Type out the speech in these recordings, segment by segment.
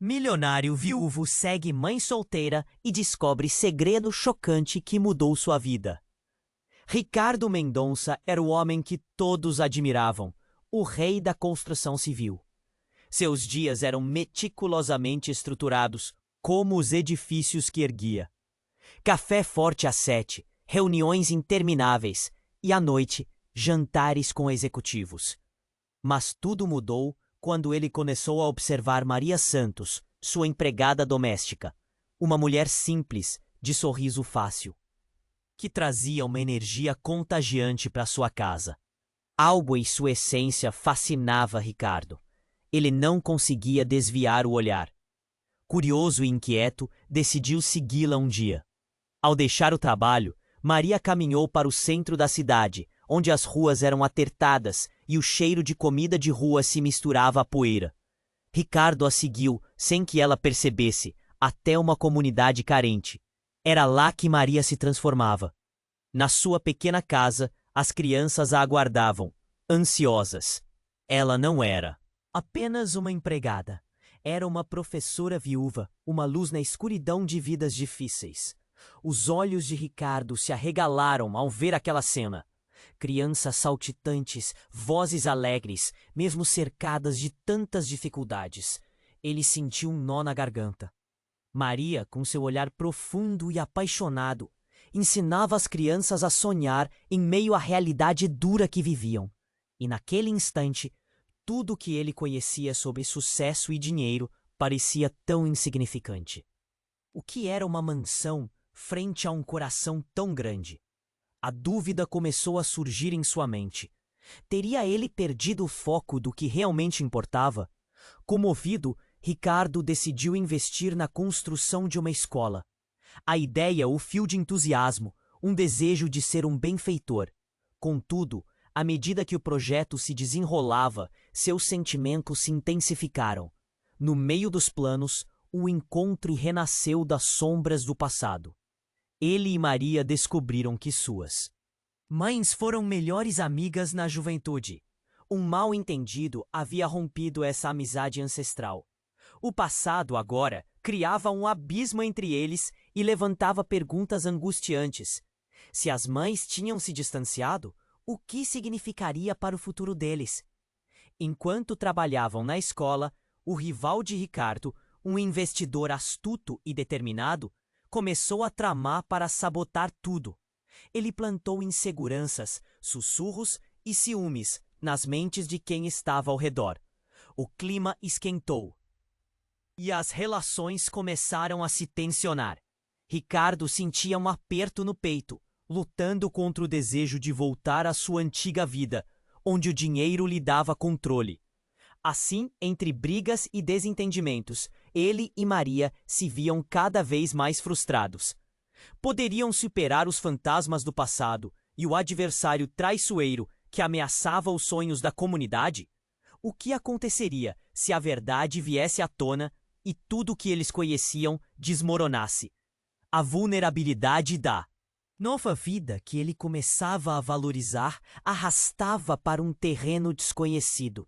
Milionário viúvo segue mãe solteira e descobre segredo chocante que mudou sua vida. Ricardo Mendonça era o homem que todos admiravam, o rei da construção civil. Seus dias eram meticulosamente estruturados, como os edifícios que erguia. Café forte às 7, reuniões intermináveis e, à noite, jantares com executivos. Mas tudo mudou quando ele começou a observar Maria Santos, sua empregada doméstica, uma mulher simples, de sorriso fácil, que trazia uma energia contagiante para sua casa. Algo em sua essência fascinava Ricardo. Ele não conseguia desviar o olhar. Curioso e inquieto, decidiu segui-la um dia. Ao deixar o trabalho, Maria caminhou para o centro da cidade, onde as ruas eram apertadas e o cheiro de comida de rua se misturava à poeira. Ricardo a seguiu, sem que ela percebesse, até uma comunidade carente. Era lá que Maria se transformava. Na sua pequena casa, as crianças a aguardavam, ansiosas. Ela não era apenas uma empregada. Era uma professora viúva, uma luz na escuridão de vidas difíceis. Os olhos de Ricardo se arregalaram ao ver aquela cena. Crianças saltitantes, vozes alegres, mesmo cercadas de tantas dificuldades. Ele sentiu um nó na garganta. Maria, com seu olhar profundo e apaixonado, ensinava as crianças a sonhar em meio à realidade dura que viviam. E naquele instante, tudo o que ele conhecia sobre sucesso e dinheiro parecia tão insignificante. O que era uma mansão frente a um coração tão grande? A dúvida começou a surgir em sua mente. Teria ele perdido o foco do que realmente importava? Comovido, Ricardo decidiu investir na construção de uma escola. A ideia o fiou de entusiasmo, um desejo de ser um benfeitor. Contudo, à medida que o projeto se desenrolava, seus sentimentos se intensificaram. No meio dos planos, o encontro renasceu das sombras do passado. Ele e Maria descobriram que suas mães foram melhores amigas na juventude. Um mal-entendido havia rompido essa amizade ancestral. O passado, agora, criava um abismo entre eles e levantava perguntas angustiantes. Se as mães tinham se distanciado, o que significaria para o futuro deles? Enquanto trabalhavam na escola, o rival de Ricardo, um investidor astuto e determinado, começou a tramar para sabotar tudo. Ele plantou inseguranças, sussurros e ciúmes nas mentes de quem estava ao redor. O clima esquentou e as relações começaram a se tensionar. Ricardo sentia um aperto no peito, lutando contra o desejo de voltar à sua antiga vida, onde o dinheiro lhe dava controle. Assim, entre brigas e desentendimentos, ele e Maria se viam cada vez mais frustrados. Poderiam superar os fantasmas do passado e o adversário traiçoeiro que ameaçava os sonhos da comunidade? O que aconteceria se a verdade viesse à tona e tudo o que eles conheciam desmoronasse? A vulnerabilidade da nova vida que ele começava a valorizar arrastava para um terreno desconhecido.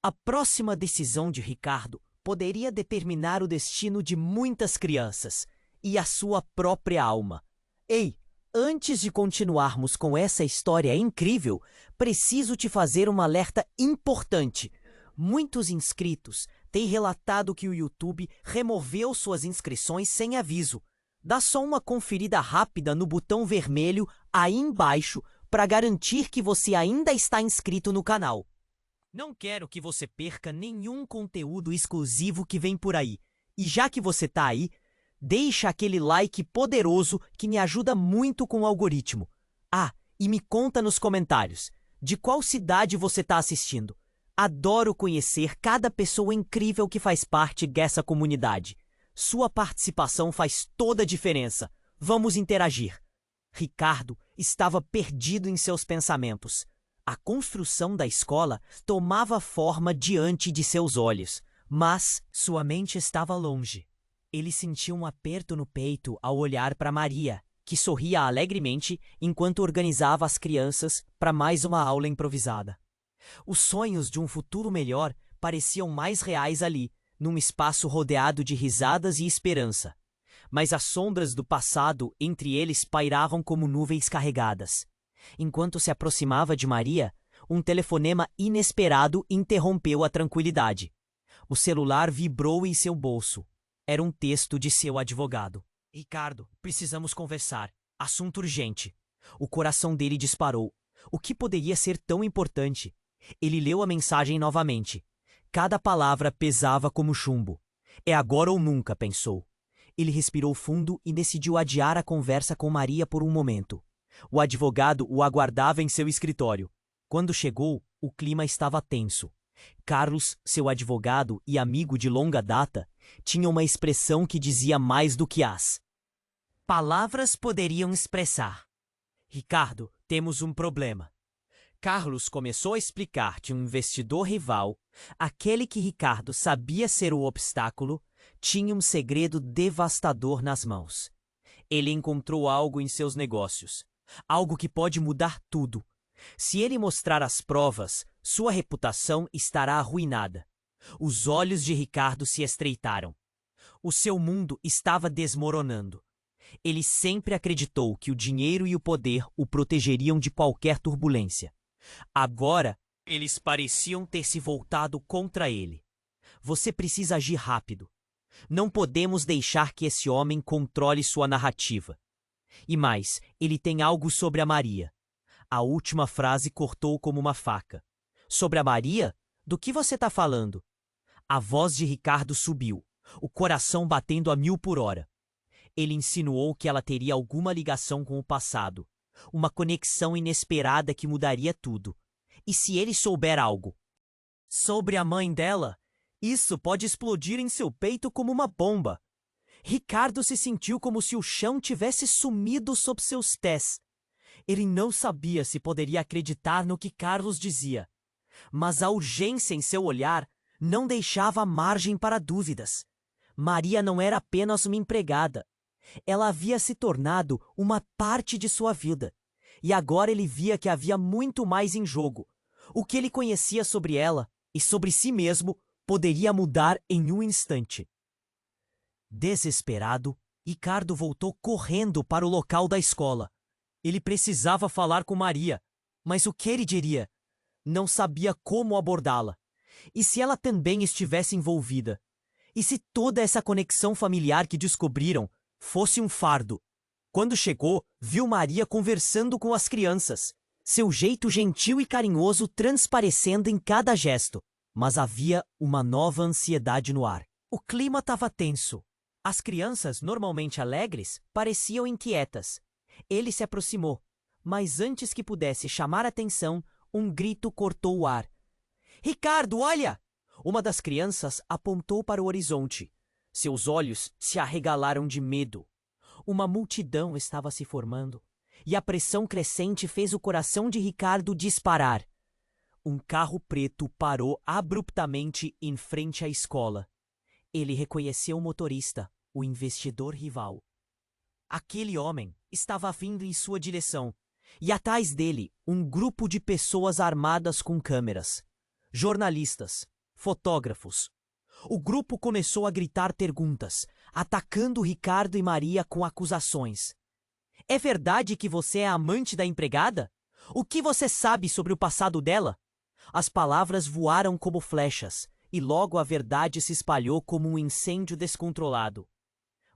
A próxima decisão de Ricardo poderia determinar o destino de muitas crianças e a sua própria alma. Ei, antes de continuarmos com essa história incrível, preciso te fazer um alerta importante. Muitos inscritos têm relatado que o YouTube removeu suas inscrições sem aviso. Dá só uma conferida rápida no botão vermelho aí embaixo para garantir que você ainda está inscrito no canal. Não quero que você perca nenhum conteúdo exclusivo que vem por aí. E já que você tá aí, deixa aquele like poderoso que me ajuda muito com o algoritmo. Ah, e me conta nos comentários, de qual cidade você tá assistindo? Adoro conhecer cada pessoa incrível que faz parte dessa comunidade. Sua participação faz toda a diferença. Vamos interagir. Ricardo estava perdido em seus pensamentos. A construção da escola tomava forma diante de seus olhos, mas sua mente estava longe. Ele sentiu um aperto no peito ao olhar para Maria, que sorria alegremente enquanto organizava as crianças para mais uma aula improvisada. Os sonhos de um futuro melhor pareciam mais reais ali, num espaço rodeado de risadas e esperança. Mas as sombras do passado entre eles pairavam como nuvens carregadas. Enquanto se aproximava de Maria, um telefonema inesperado interrompeu a tranquilidade. O celular vibrou em seu bolso. Era um texto de seu advogado. Ricardo, precisamos conversar. Assunto urgente. O coração dele disparou. O que poderia ser tão importante? Ele leu a mensagem novamente. Cada palavra pesava como chumbo. É agora ou nunca, pensou. Ele respirou fundo e decidiu adiar a conversa com Maria por um momento. O advogado o aguardava em seu escritório. Quando chegou, o clima estava tenso. Carlos, seu advogado e amigo de longa data, tinha uma expressão que dizia mais do que as palavras poderiam expressar. Ricardo, temos um problema. Carlos começou a explicar que um investidor rival, aquele que Ricardo sabia ser o obstáculo, tinha um segredo devastador nas mãos. Ele encontrou algo em seus negócios, algo que pode mudar tudo. Se ele mostrar as provas, sua reputação estará arruinada. Os olhos de Ricardo se estreitaram. O seu mundo estava desmoronando. Ele sempre acreditou que o dinheiro e o poder o protegeriam de qualquer turbulência. Agora, eles pareciam ter se voltado contra ele. Você precisa agir rápido. Não podemos deixar que esse homem controle sua narrativa. E mais, ele tem algo sobre a Maria. A última frase cortou como uma faca. Sobre a Maria? Do que você está falando? A voz de Ricardo subiu, o coração batendo a 1000 por hora. Ele insinuou que ela teria alguma ligação com o passado, uma conexão inesperada que mudaria tudo. E se ele souber algo sobre a mãe dela, isso pode explodir em seu peito como uma bomba. Ricardo se sentiu como se o chão tivesse sumido sob seus pés. Ele não sabia se poderia acreditar no que Carlos dizia, mas a urgência em seu olhar não deixava margem para dúvidas. Maria não era apenas uma empregada. Ela havia se tornado uma parte de sua vida. E agora ele via que havia muito mais em jogo. O que ele conhecia sobre ela e sobre si mesmo poderia mudar em um instante. Desesperado, Ricardo voltou correndo para o local da escola. Ele precisava falar com Maria, mas o que ele diria? Não sabia como abordá-la. E se ela também estivesse envolvida? E se toda essa conexão familiar que descobriram fosse um fardo? Quando chegou, viu Maria conversando com as crianças, seu jeito gentil e carinhoso transparecendo em cada gesto. Mas havia uma nova ansiedade no ar. O clima estava tenso. As crianças, normalmente alegres, pareciam inquietas. Ele se aproximou, mas antes que pudesse chamar atenção, um grito cortou o ar. Ricardo, olha! Uma das crianças apontou para o horizonte. Seus olhos se arregalaram de medo. Uma multidão estava se formando, e a pressão crescente fez o coração de Ricardo disparar. Um carro preto parou abruptamente em frente à escola. Ele reconheceu o motorista, o investidor rival. Aquele homem estava vindo em sua direção, e atrás dele um grupo de pessoas armadas com câmeras. Jornalistas, fotógrafos. O grupo começou a gritar perguntas, atacando Ricardo e Maria com acusações. É verdade que você é amante da empregada? O que você sabe sobre o passado dela? As palavras voaram como flechas, e logo a verdade se espalhou como um incêndio descontrolado.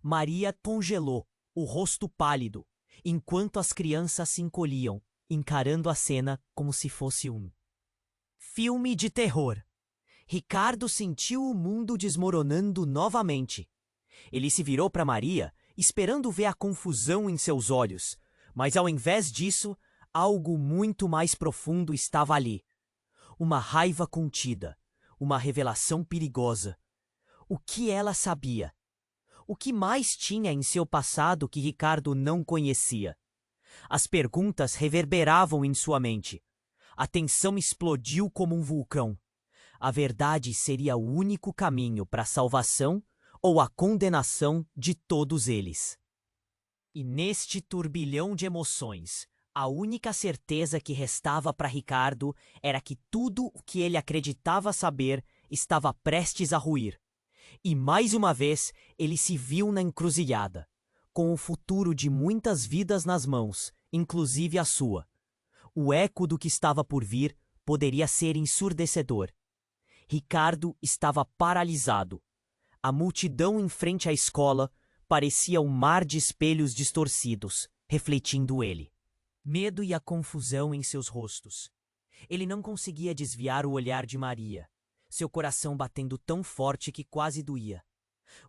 Maria congelou, o rosto pálido, enquanto as crianças se encolhiam, encarando a cena como se fosse um filme de terror. Ricardo sentiu o mundo desmoronando novamente. Ele se virou para Maria, esperando ver a confusão em seus olhos, mas ao invés disso, algo muito mais profundo estava ali. Uma raiva contida, uma revelação perigosa. O que ela sabia? O que mais tinha em seu passado que Ricardo não conhecia? As perguntas reverberavam em sua mente. A tensão explodiu como um vulcão. A verdade seria o único caminho para a salvação ou a condenação de todos eles. E neste turbilhão de emoções, a única certeza que restava para Ricardo era que tudo o que ele acreditava saber estava prestes a ruir. E mais uma vez ele se viu na encruzilhada, com o futuro de muitas vidas nas mãos, inclusive a sua. O eco do que estava por vir poderia ser ensurdecedor. Ricardo estava paralisado. A multidão em frente à escola parecia um mar de espelhos distorcidos, refletindo ele. Medo e a confusão em seus rostos. Ele não conseguia desviar o olhar de Maria, seu coração batendo tão forte que quase doía.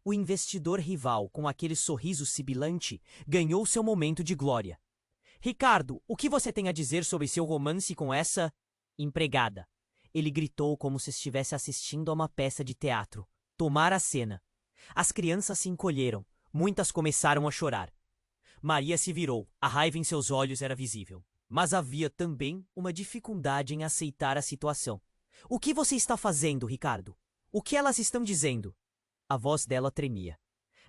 O investidor rival, com aquele sorriso sibilante, ganhou seu momento de glória. Ricardo, o que você tem a dizer sobre seu romance com essa empregada? Ele gritou como se estivesse assistindo a uma peça de teatro. Tomara a cena. As crianças se encolheram. Muitas começaram a chorar. Maria se virou. A raiva em seus olhos era visível. Mas havia também uma dificuldade em aceitar a situação. O que você está fazendo, Ricardo? O que elas estão dizendo? A voz dela tremia.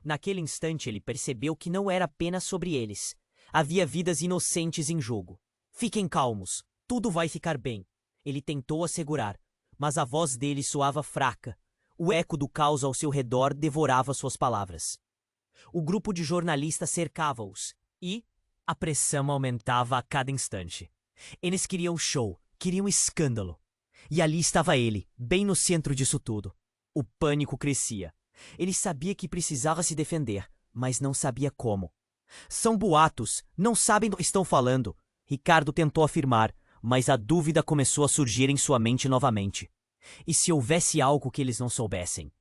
Naquele instante ele percebeu que não era apenas sobre eles. Havia vidas inocentes em jogo. Fiquem calmos. Tudo vai ficar bem. Ele tentou assegurar, mas a voz dele soava fraca. O eco do caos ao seu redor devorava suas palavras. O grupo de jornalistas cercava-os e a pressão aumentava a cada instante. Eles queriam show, queriam escândalo. E ali estava ele, bem no centro disso tudo. O pânico crescia. Ele sabia que precisava se defender, mas não sabia como. São boatos, não sabem do que estão falando. Ricardo tentou afirmar, mas a dúvida começou a surgir em sua mente novamente. E se houvesse algo que eles não soubessem?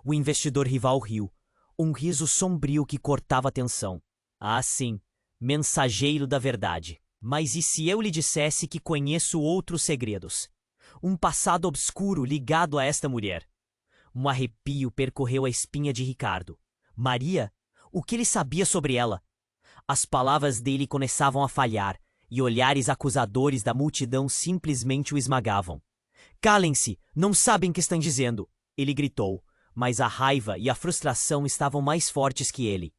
O investidor rival riu, um riso sombrio que cortava a tensão. Ah, sim, mensageiro da verdade. Mas e se eu lhe dissesse que conheço outros segredos? Um passado obscuro ligado a esta mulher. Um arrepio percorreu a espinha de Ricardo. Maria? O que ele sabia sobre ela? As palavras dele começavam a falhar, e olhares acusadores da multidão simplesmente o esmagavam. Calem-se, não sabem o que estão dizendo, ele gritou, mas a raiva e a frustração estavam mais fortes que ele.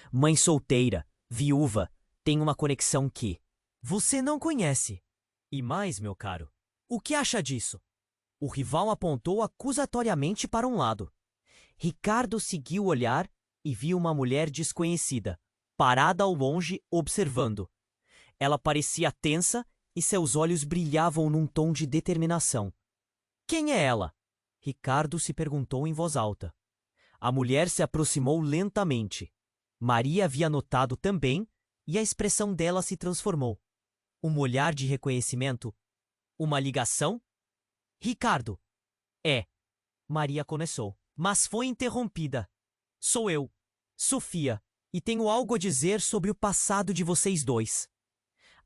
Mãe solteira, viúva, tem uma conexão que você não conhece. E mais, meu caro, o que acha disso? O rival apontou acusatoriamente para um lado. Ricardo seguiu o olhar e viu uma mulher desconhecida, parada ao longe, observando. Ela parecia tensa e seus olhos brilhavam num tom de determinação. Quem é ela? Ricardo se perguntou em voz alta. A mulher se aproximou lentamente. Maria havia notado também e a expressão dela se transformou. Um olhar de reconhecimento? Uma ligação? Ricardo. É. Maria começou, mas foi interrompida. Sou eu, Sofia, e tenho algo a dizer sobre o passado de vocês dois.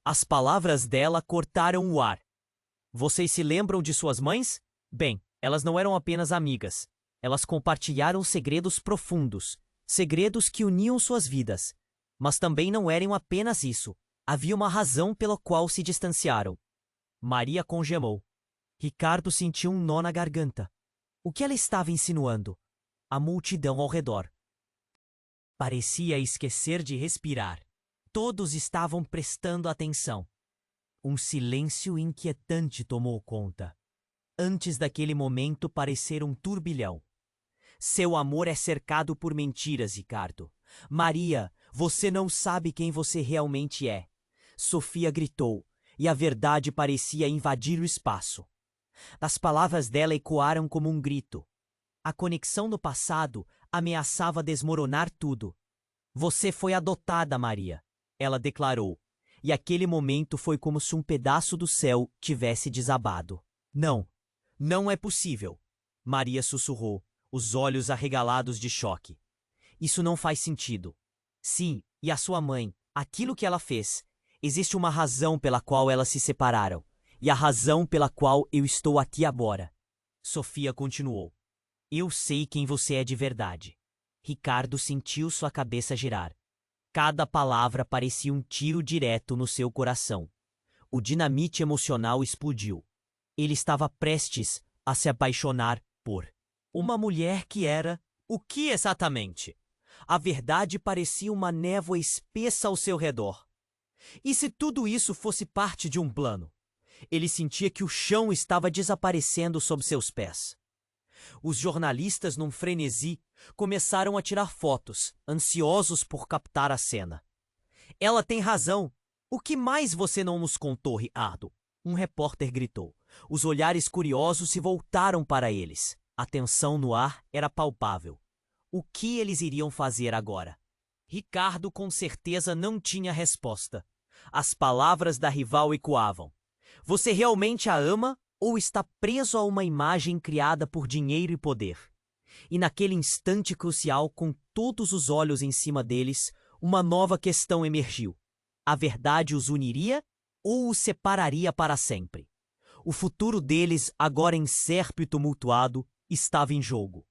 As palavras dela cortaram o ar. Vocês se lembram de suas mães? Bem, elas não eram apenas amigas. Elas compartilharam segredos profundos, segredos que uniam suas vidas. Mas também não eram apenas isso. Havia uma razão pela qual se distanciaram. Maria congelou. Ricardo sentiu um nó na garganta. O que ela estava insinuando? A multidão ao redor parecia esquecer de respirar. Todos estavam prestando atenção. Um silêncio inquietante tomou conta. Antes daquele momento parecer um turbilhão. Seu amor é cercado por mentiras, Ricardo. Maria, você não sabe quem você realmente é. Sofia gritou, e a verdade parecia invadir o espaço. As palavras dela ecoaram como um grito. A conexão no passado ameaçava desmoronar tudo. Você foi adotada, Maria, ela declarou, e aquele momento foi como se um pedaço do céu tivesse desabado. Não, não é possível, Maria sussurrou, os olhos arregalados de choque. Isso não faz sentido. Sim, e a sua mãe, aquilo que ela fez. Existe uma razão pela qual elas se separaram, e a razão pela qual eu estou aqui agora. Sofia continuou. Eu sei quem você é de verdade. Ricardo sentiu sua cabeça girar. Cada palavra parecia um tiro direto no seu coração. O dinamite emocional explodiu. Ele estava prestes a se apaixonar por uma mulher que era... O que exatamente? A verdade parecia uma névoa espessa ao seu redor. E se tudo isso fosse parte de um plano? Ele sentia que o chão estava desaparecendo sob seus pés. Os jornalistas, num frenesi, começaram a tirar fotos, ansiosos por captar a cena. Ela tem razão. O que mais você não nos contou, Ricardo? Um repórter gritou. Os olhares curiosos se voltaram para eles. A tensão no ar era palpável. O que eles iriam fazer agora? Ricardo com certeza não tinha resposta. As palavras da rival ecoavam. Você realmente a ama ou está preso a uma imagem criada por dinheiro e poder? E naquele instante crucial, com todos os olhos em cima deles, uma nova questão emergiu. A verdade os uniria ou os separaria para sempre? O futuro deles, agora incerto e tumultuado, estava em jogo.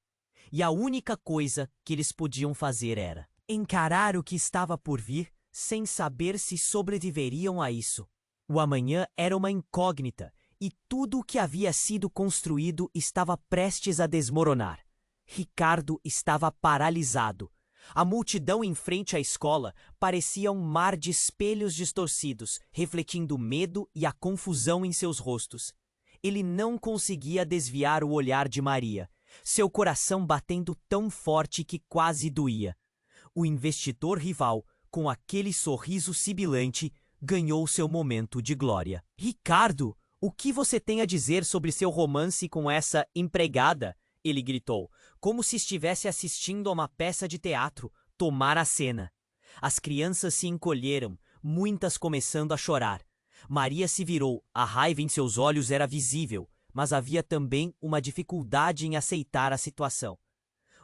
E a única coisa que eles podiam fazer era encarar o que estava por vir, sem saber se sobreviveriam a isso. O amanhã era uma incógnita, e tudo o que havia sido construído estava prestes a desmoronar. Ricardo estava paralisado. A multidão em frente à escola parecia um mar de espelhos distorcidos, refletindo o medo e a confusão em seus rostos. Ele não conseguia desviar o olhar de Maria, seu coração batendo tão forte que quase doía. O investidor rival, com aquele sorriso sibilante, ganhou seu momento de glória. Ricardo, o que você tem a dizer sobre seu romance com essa empregada? Ele gritou, como se estivesse assistindo a uma peça de teatro, tomar a cena. As crianças se encolheram, muitas começando a chorar. Maria se virou, a raiva em seus olhos era visível, mas havia também uma dificuldade em aceitar a situação.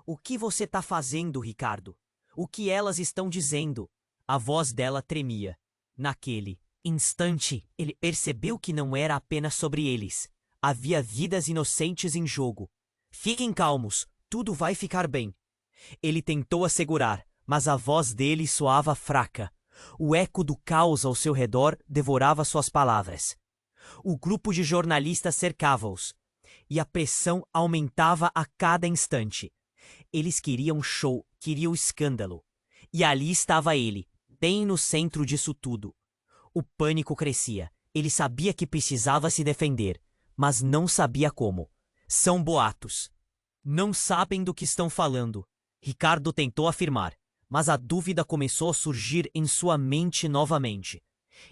O que você está fazendo, Ricardo? O que elas estão dizendo? A voz dela tremia. Naquele instante, ele percebeu que não era apenas sobre eles. Havia vidas inocentes em jogo. Fiquem calmos, tudo vai ficar bem. Ele tentou assegurar, mas a voz dele soava fraca. O eco do caos ao seu redor devorava suas palavras. O grupo de jornalistas cercava-os, e a pressão aumentava a cada instante. Eles queriam show, queriam escândalo. E ali estava ele, bem no centro disso tudo. O pânico crescia. Ele sabia que precisava se defender, mas não sabia como. São boatos. Não sabem do que estão falando. Ricardo tentou afirmar, mas a dúvida começou a surgir em sua mente novamente.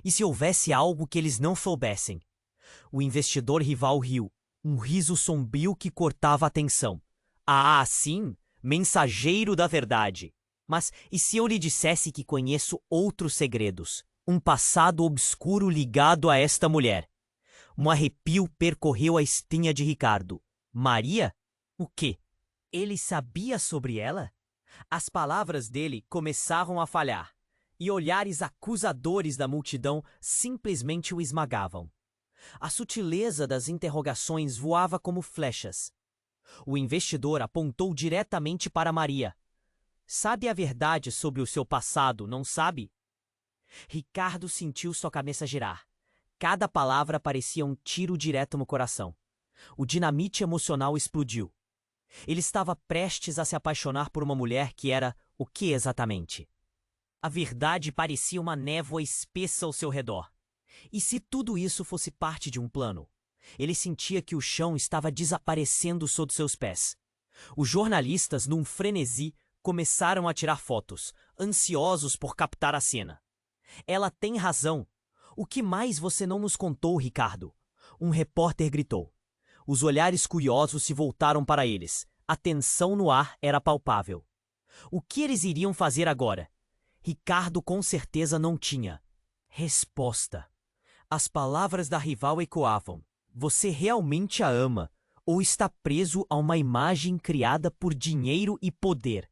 E se houvesse algo que eles não soubessem? O investidor rival riu, um riso sombrio que cortava a tensão. Ah, sim, mensageiro da verdade. Mas e se eu lhe dissesse que conheço outros segredos? Um passado obscuro ligado a esta mulher? Um arrepio percorreu a espinha de Ricardo. Maria? O quê? Ele sabia sobre ela? As palavras dele começaram a falhar, e olhares acusadores da multidão simplesmente o esmagavam. A sutileza das interrogações voava como flechas. O investidor apontou diretamente para Maria. Sabe a verdade sobre o seu passado, não sabe? Ricardo sentiu sua cabeça girar. Cada palavra parecia um tiro direto no coração. O dinamite emocional explodiu. Ele estava prestes a se apaixonar por uma mulher que era o que exatamente? A verdade parecia uma névoa espessa ao seu redor. E se tudo isso fosse parte de um plano? Ele sentia que o chão estava desaparecendo sob seus pés. Os jornalistas, num frenesi, começaram a tirar fotos, ansiosos por captar a cena. Ela tem razão. O que mais você não nos contou, Ricardo? Um repórter gritou. Os olhares curiosos se voltaram para eles. A tensão no ar era palpável. O que eles iriam fazer agora? Ricardo com certeza não tinha resposta. As palavras da rival ecoavam. Você realmente a ama ou está preso a uma imagem criada por dinheiro e poder?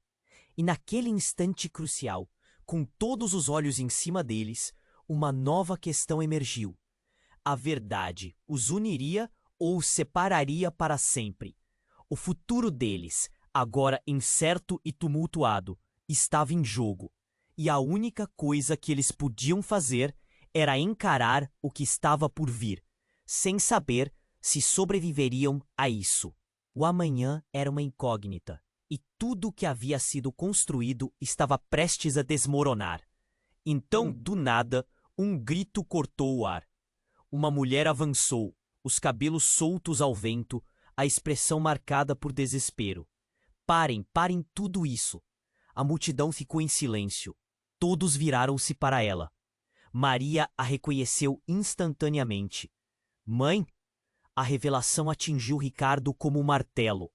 E naquele instante crucial, com todos os olhos em cima deles, uma nova questão emergiu. A verdade os uniria ou os separaria para sempre? O futuro deles, agora incerto e tumultuado, estava em jogo, e a única coisa que eles podiam fazer era encarar o que estava por vir, sem saber se sobreviveriam a isso. O amanhã era uma incógnita, e tudo o que havia sido construído estava prestes a desmoronar. Então, do nada, um grito cortou o ar. Uma mulher avançou, os cabelos soltos ao vento, a expressão marcada por desespero. Parem tudo isso. A multidão ficou em silêncio. Todos viraram-se para ela. Maria a reconheceu instantaneamente. Mãe? A revelação atingiu Ricardo como um martelo.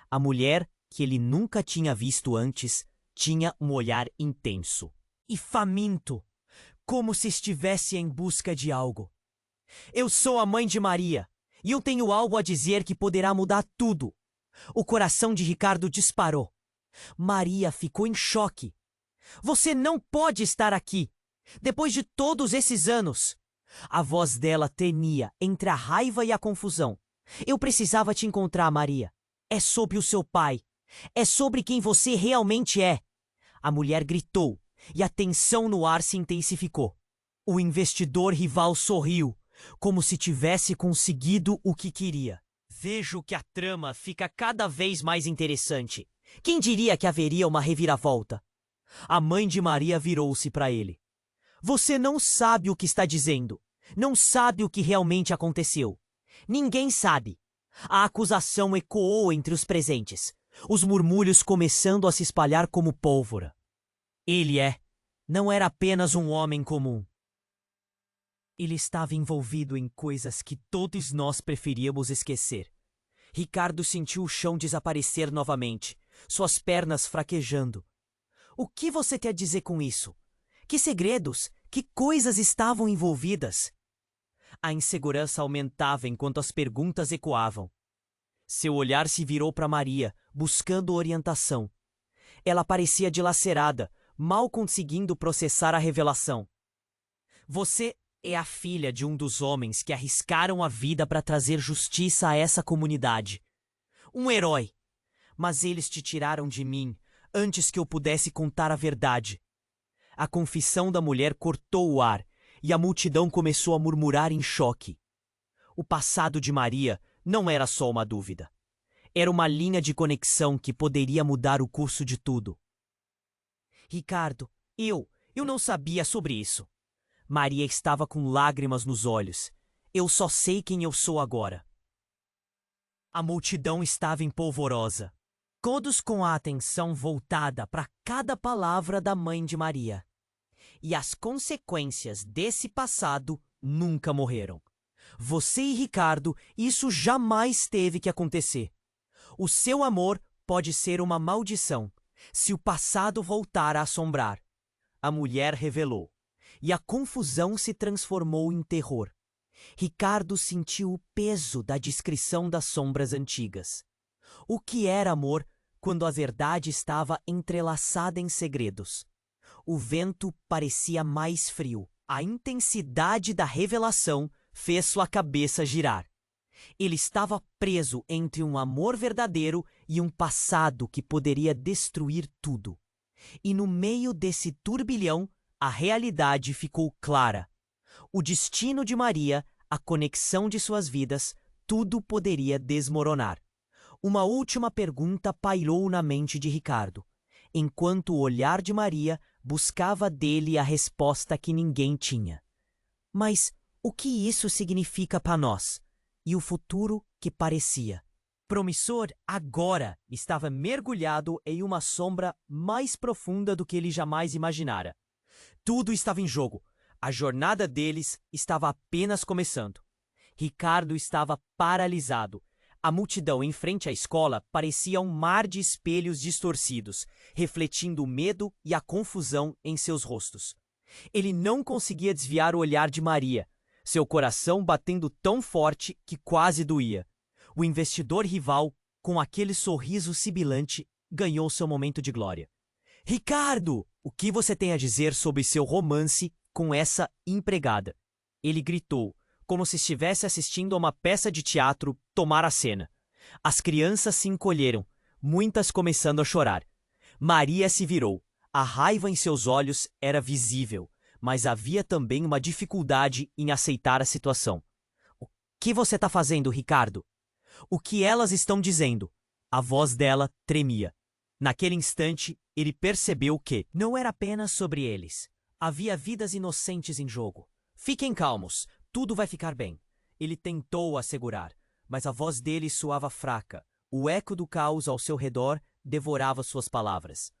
A mulher, que ele nunca tinha visto antes, tinha um olhar intenso e faminto, como se estivesse em busca de algo. Eu sou a mãe de Maria, e eu tenho algo a dizer que poderá mudar tudo. O coração de Ricardo disparou. Maria ficou em choque. Você não pode estar aqui, depois de todos esses anos. A voz dela tremia entre a raiva e a confusão. Eu precisava te encontrar, Maria. É sobre o seu pai. É sobre quem você realmente é. A mulher gritou, e a tensão no ar se intensificou. O investidor rival sorriu, como se tivesse conseguido o que queria. Vejo que a trama fica cada vez mais interessante. Quem diria que haveria uma reviravolta? A mãe de Maria virou-se para ele. Você não sabe o que está dizendo. Não sabe o que realmente aconteceu. Ninguém sabe. A acusação ecoou entre os presentes, os murmúrios começando a se espalhar como pólvora. Ele não era apenas um homem comum. Ele estava envolvido em coisas que todos nós preferíamos esquecer. Ricardo sentiu o chão desaparecer novamente, suas pernas fraquejando. O que você quer dizer com isso? Que segredos, que coisas estavam envolvidas? A insegurança aumentava enquanto as perguntas ecoavam. Seu olhar se virou para Maria, buscando orientação. Ela parecia dilacerada, mal conseguindo processar a revelação. Você é a filha de um dos homens que arriscaram a vida para trazer justiça a essa comunidade. Um herói. Mas eles te tiraram de mim antes que eu pudesse contar a verdade. A confissão da mulher cortou o ar e a multidão começou a murmurar em choque. O passado de Maria não era só uma dúvida. Era uma linha de conexão que poderia mudar o curso de tudo. Ricardo, eu não sabia sobre isso. Maria estava com lágrimas nos olhos. Eu só sei quem eu sou agora. A multidão estava empolvorosa, todos com a atenção voltada para cada palavra da mãe de Maria. E as consequências desse passado nunca morreram. Você e Ricardo, isso jamais teve que acontecer. O seu amor pode ser uma maldição, se o passado voltar a assombrar. A mulher revelou, e a confusão se transformou em terror. Ricardo sentiu o peso da descrição das sombras antigas. O que era amor quando a verdade estava entrelaçada em segredos? O vento parecia mais frio. A intensidade da revelação fez sua cabeça girar. Ele estava preso entre um amor verdadeiro e um passado que poderia destruir tudo. E no meio desse turbilhão, a realidade ficou clara. O destino de Maria, a conexão de suas vidas, tudo poderia desmoronar. Uma última pergunta pairou na mente de Ricardo, enquanto o olhar de Maria buscava dele a resposta que ninguém tinha. Mas o que isso significa para nós? E o futuro que parecia promissor agora estava mergulhado em uma sombra mais profunda do que ele jamais imaginara. Tudo estava em jogo. A jornada deles estava apenas começando. Ricardo estava paralisado. A multidão em frente à escola parecia um mar de espelhos distorcidos, refletindo o medo e a confusão em seus rostos. Ele não conseguia desviar o olhar de Maria, seu coração batendo tão forte que quase doía. O investidor rival, com aquele sorriso sibilante, ganhou seu momento de glória. Ricardo, o que você tem a dizer sobre seu romance com essa empregada? Ele gritou, como se estivesse assistindo a uma peça de teatro tomar a cena. As crianças se encolheram, muitas começando a chorar. Maria se virou. A raiva em seus olhos era visível, mas havia também uma dificuldade em aceitar a situação. O que você está fazendo, Ricardo? O que elas estão dizendo? A voz dela tremia. Naquele instante, ele percebeu que não era apenas sobre eles. Havia vidas inocentes em jogo. Fiquem calmos, tudo vai ficar bem. Ele tentou assegurar, mas a voz dele soava fraca. O eco do caos ao seu redor devorava suas palavras.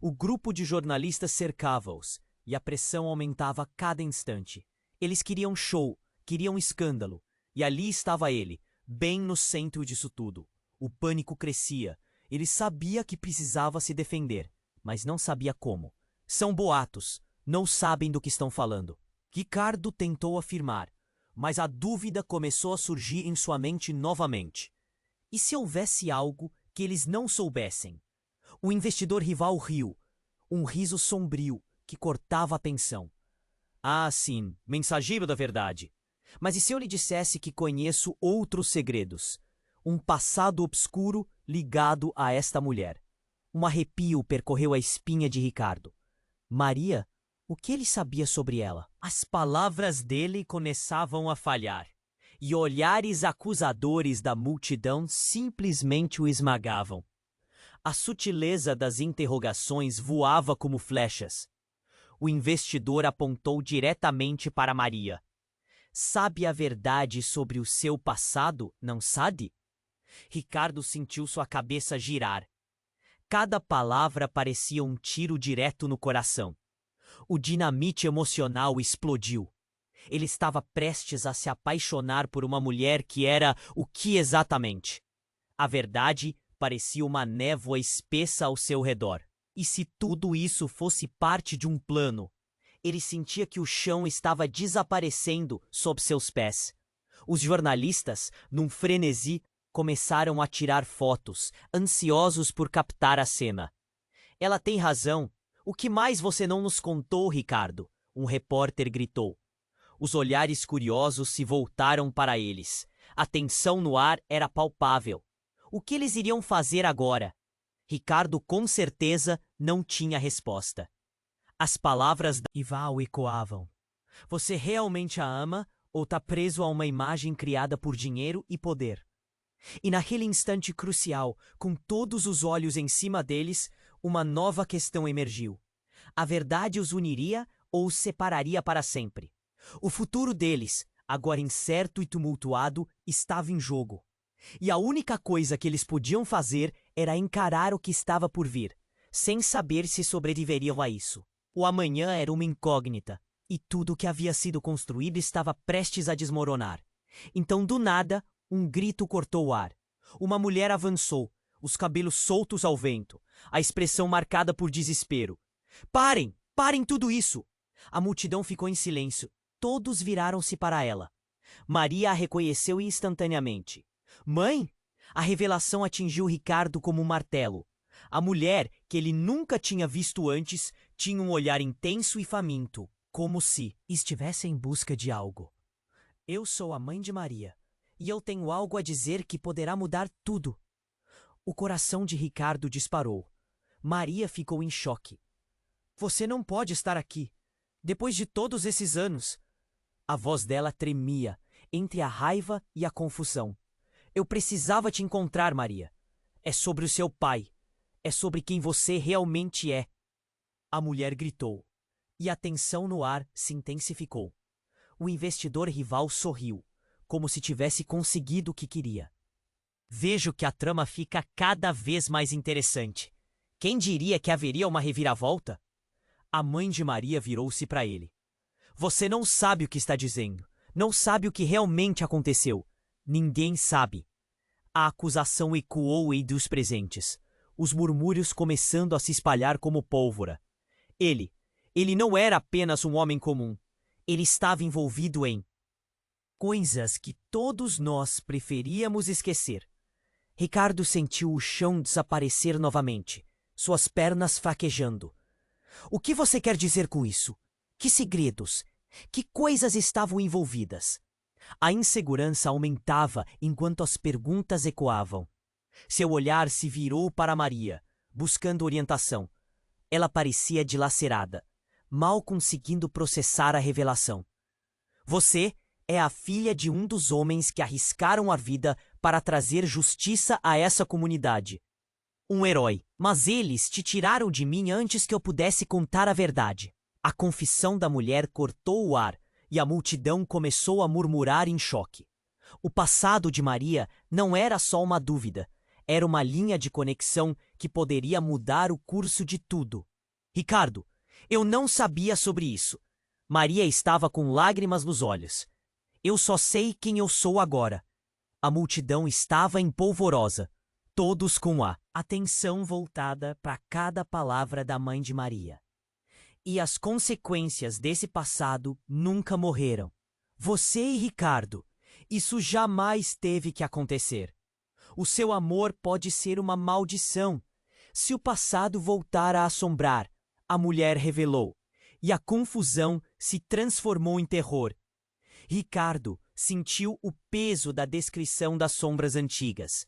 O grupo de jornalistas cercava-os, e a pressão aumentava a cada instante. Eles queriam show, queriam escândalo, e ali estava ele, bem no centro disso tudo. O pânico crescia. Ele sabia que precisava se defender, mas não sabia como. São boatos, não sabem do que estão falando. Ricardo tentou afirmar, mas a dúvida começou a surgir em sua mente novamente. E se houvesse algo que eles não soubessem? O investidor rival riu, um riso sombrio que cortava a tensão. Ah, sim, mensageiro da verdade. Mas e se eu lhe dissesse que conheço outros segredos? Um passado obscuro ligado a esta mulher. Um arrepio percorreu a espinha de Ricardo. Maria? O que ele sabia sobre ela? As palavras dele começavam a falhar, e olhares acusadores da multidão simplesmente o esmagavam. A sutileza das interrogações voava como flechas. O investidor apontou diretamente para Maria. Sabe a verdade sobre o seu passado, não sabe? Ricardo sentiu sua cabeça girar. Cada palavra parecia um tiro direto no coração. O dinamite emocional explodiu. Ele estava prestes a se apaixonar por uma mulher que era o que exatamente? A verdade parecia uma névoa espessa ao seu redor. E se tudo isso fosse parte de um plano? Ele sentia que o chão estava desaparecendo sob seus pés. Os jornalistas, num frenesi, começaram a tirar fotos, ansiosos por captar a cena. Ela tem razão. O que mais você não nos contou, Ricardo? Um repórter gritou. Os olhares curiosos se voltaram para eles. A tensão no ar era palpável. O que eles iriam fazer agora? Ricardo com certeza não tinha resposta. As palavras da Ival ecoavam. Você realmente a ama ou está preso a uma imagem criada por dinheiro e poder? E naquele instante crucial, com todos os olhos em cima deles, uma nova questão emergiu. A verdade os uniria ou os separaria para sempre? O futuro deles, agora incerto e tumultuado, estava em jogo. E a única coisa que eles podiam fazer era encarar o que estava por vir, sem saber se sobreviveriam a isso. O amanhã era uma incógnita, e tudo o que havia sido construído estava prestes a desmoronar. Então, do nada, um grito cortou o ar. Uma mulher avançou, os cabelos soltos ao vento, a expressão marcada por desespero. Parem! Parem tudo isso! A multidão ficou em silêncio. Todos viraram-se para ela. Maria a reconheceu instantaneamente. Mãe! A revelação atingiu Ricardo como um martelo. A mulher, que ele nunca tinha visto antes, tinha um olhar intenso e faminto, como se estivesse em busca de algo. Eu sou a mãe de Maria, e eu tenho algo a dizer que poderá mudar tudo. O coração de Ricardo disparou. Maria ficou em choque. Você não pode estar aqui, depois de todos esses anos. A voz dela tremia, entre a raiva e a confusão. Eu precisava te encontrar, Maria. É sobre o seu pai. É sobre quem você realmente é. A mulher gritou, e a tensão no ar se intensificou. O investidor rival sorriu, como se tivesse conseguido o que queria. Vejo que a trama fica cada vez mais interessante. Quem diria que haveria uma reviravolta? A mãe de Maria virou-se para ele. Você não sabe o que está dizendo. Não sabe o que realmente aconteceu. Ninguém sabe. A acusação ecoou entre os presentes, os murmúrios começando a se espalhar como pólvora. Ele não era apenas um homem comum. Ele estava envolvido em coisas que todos nós preferíamos esquecer. Ricardo sentiu o chão desaparecer novamente, suas pernas fraquejando. O que você quer dizer com isso? Que segredos? Que coisas estavam envolvidas? A insegurança aumentava enquanto as perguntas ecoavam. Seu olhar se virou para Maria, buscando orientação. Ela parecia dilacerada, mal conseguindo processar a revelação. Você é a filha de um dos homens que arriscaram a vida para trazer justiça a essa comunidade. Um herói, mas eles te tiraram de mim antes que eu pudesse contar a verdade. A confissão da mulher cortou o ar e a multidão começou a murmurar em choque. O passado de Maria não era só uma dúvida, era uma linha de conexão que poderia mudar o curso de tudo. Ricardo, eu não sabia sobre isso. Maria estava com lágrimas nos olhos. Eu só sei quem eu sou agora. A multidão estava empolvorosa, todos com a atenção voltada para cada palavra da mãe de Maria. E as consequências desse passado nunca morreram. Você e Ricardo, isso jamais teve que acontecer. O seu amor pode ser uma maldição. Se o passado voltar a assombrar, a mulher revelou, e a confusão se transformou em terror. Ricardo sentiu o peso da descrição das sombras antigas.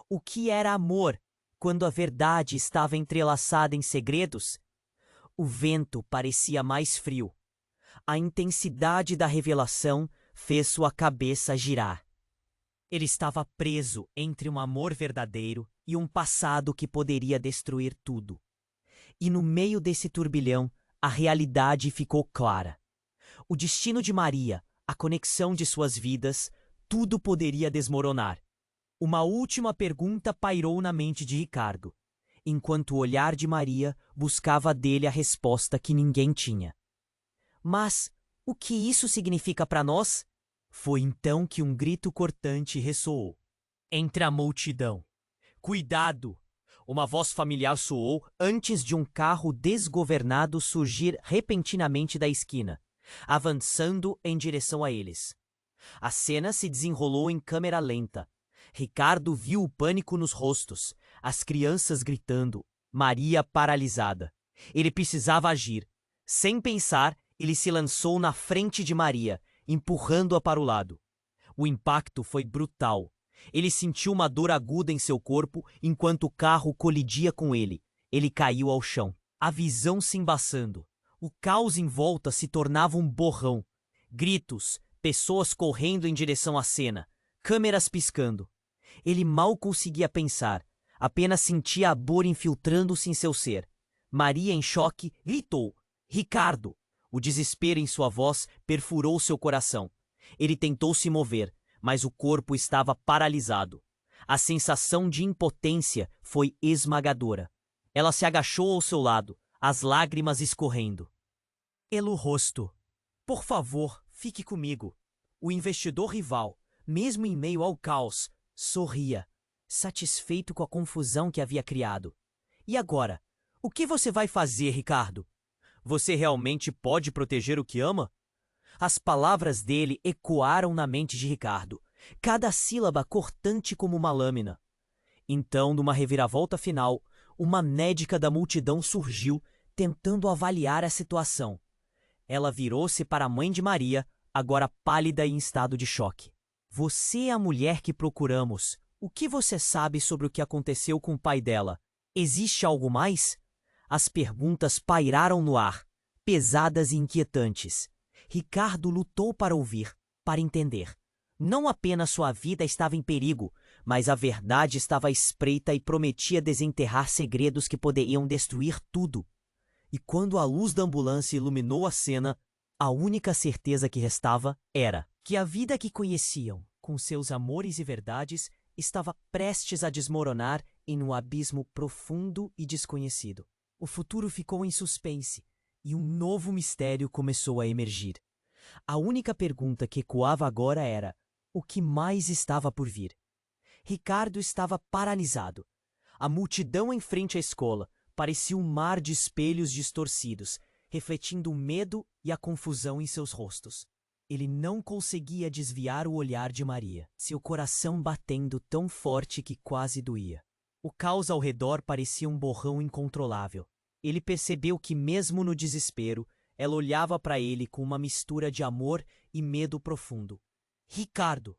O que era amor quando a verdade estava entrelaçada em segredos? O vento parecia mais frio. A intensidade da revelação fez sua cabeça girar. Ele estava preso entre um amor verdadeiro e um passado que poderia destruir tudo. E no meio desse turbilhão, a realidade ficou clara. O destino de Maria, a conexão de suas vidas, tudo poderia desmoronar. Uma última pergunta pairou na mente de Ricardo, enquanto o olhar de Maria buscava dele a resposta que ninguém tinha. Mas o que isso significa para nós? Foi então que um grito cortante ressoou entre a multidão. Cuidado! Uma voz familiar soou antes de um carro desgovernado surgir repentinamente da esquina, avançando em direção a eles. A cena se desenrolou em câmera lenta. Ricardo viu o pânico nos rostos, as crianças gritando, Maria paralisada. Ele precisava agir. Sem pensar, ele se lançou na frente de Maria, empurrando-a para o lado. O impacto foi brutal. Ele sentiu uma dor aguda em seu corpo enquanto o carro colidia com ele. Ele caiu ao chão, a visão se embaçando. O caos em volta se tornava um borrão. Gritos, pessoas correndo em direção à cena, câmeras piscando. Ele mal conseguia pensar, apenas sentia a dor infiltrando-se em seu ser. Maria, em choque, gritou: Ricardo! O desespero em sua voz perfurou seu coração. Ele tentou se mover, mas o corpo estava paralisado. A sensação de impotência foi esmagadora. Ela se agachou ao seu lado, as lágrimas escorrendo. Pelo rosto. Por favor, fique comigo. O investidor rival, mesmo em meio ao caos, sorria, satisfeito com a confusão que havia criado. E agora? O que você vai fazer, Ricardo? Você realmente pode proteger o que ama? As palavras dele ecoaram na mente de Ricardo, cada sílaba cortante como uma lâmina. Então, numa reviravolta final, uma médica da multidão surgiu, tentando avaliar a situação. Ela virou-se para a mãe de Maria, agora pálida e em estado de choque. Você é a mulher que procuramos. O que você sabe sobre o que aconteceu com o pai dela? Existe algo mais? As perguntas pairaram no ar, pesadas e inquietantes. Ricardo lutou para ouvir, para entender. Não apenas sua vida estava em perigo, mas a verdade estava à espreita e prometia desenterrar segredos que poderiam destruir tudo. E quando a luz da ambulância iluminou a cena, a única certeza que restava era que a vida que conheciam, com seus amores e verdades, estava prestes a desmoronar em um abismo profundo e desconhecido. O futuro ficou em suspense e um novo mistério começou a emergir. A única pergunta que ecoava agora era: o que mais estava por vir? Ricardo estava paralisado. A multidão em frente à escola parecia um mar de espelhos distorcidos, refletindo o medo e a confusão em seus rostos. Ele não conseguia desviar o olhar de Maria, seu coração batendo tão forte que quase doía. O caos ao redor parecia um borrão incontrolável. Ele percebeu que, mesmo no desespero, ela olhava para ele com uma mistura de amor e medo profundo. Ricardo!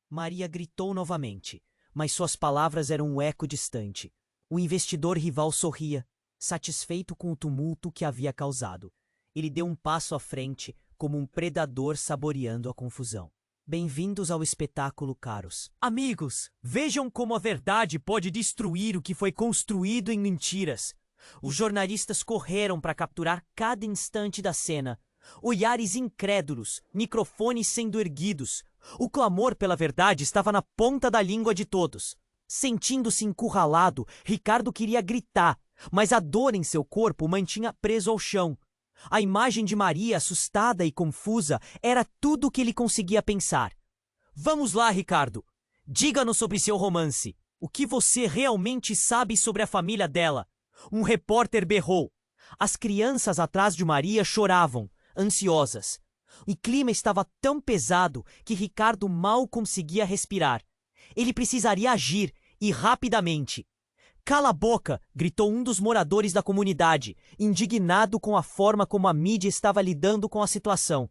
Maria gritou novamente, mas suas palavras eram um eco distante. O investidor rival sorria, satisfeito com o tumulto que havia causado. Ele deu um passo à frente, como um predador saboreando a confusão. Bem-vindos ao espetáculo, caros. Amigos, vejam como a verdade pode destruir o que foi construído em mentiras. Os jornalistas correram para capturar cada instante da cena. Olhares incrédulos, microfones sendo erguidos. O clamor pela verdade estava na ponta da língua de todos. Sentindo-se encurralado, Ricardo queria gritar, mas a dor em seu corpo o mantinha preso ao chão. A imagem de Maria, assustada e confusa, era tudo o que ele conseguia pensar. Vamos lá, Ricardo. Diga-nos sobre seu romance. O que você realmente sabe sobre a família dela? Um repórter berrou. As crianças atrás de Maria choravam, ansiosas. O clima estava tão pesado que Ricardo mal conseguia respirar. Ele precisaria agir, e rapidamente. Cala a boca! Gritou um dos moradores da comunidade, indignado com a forma como a mídia estava lidando com a situação.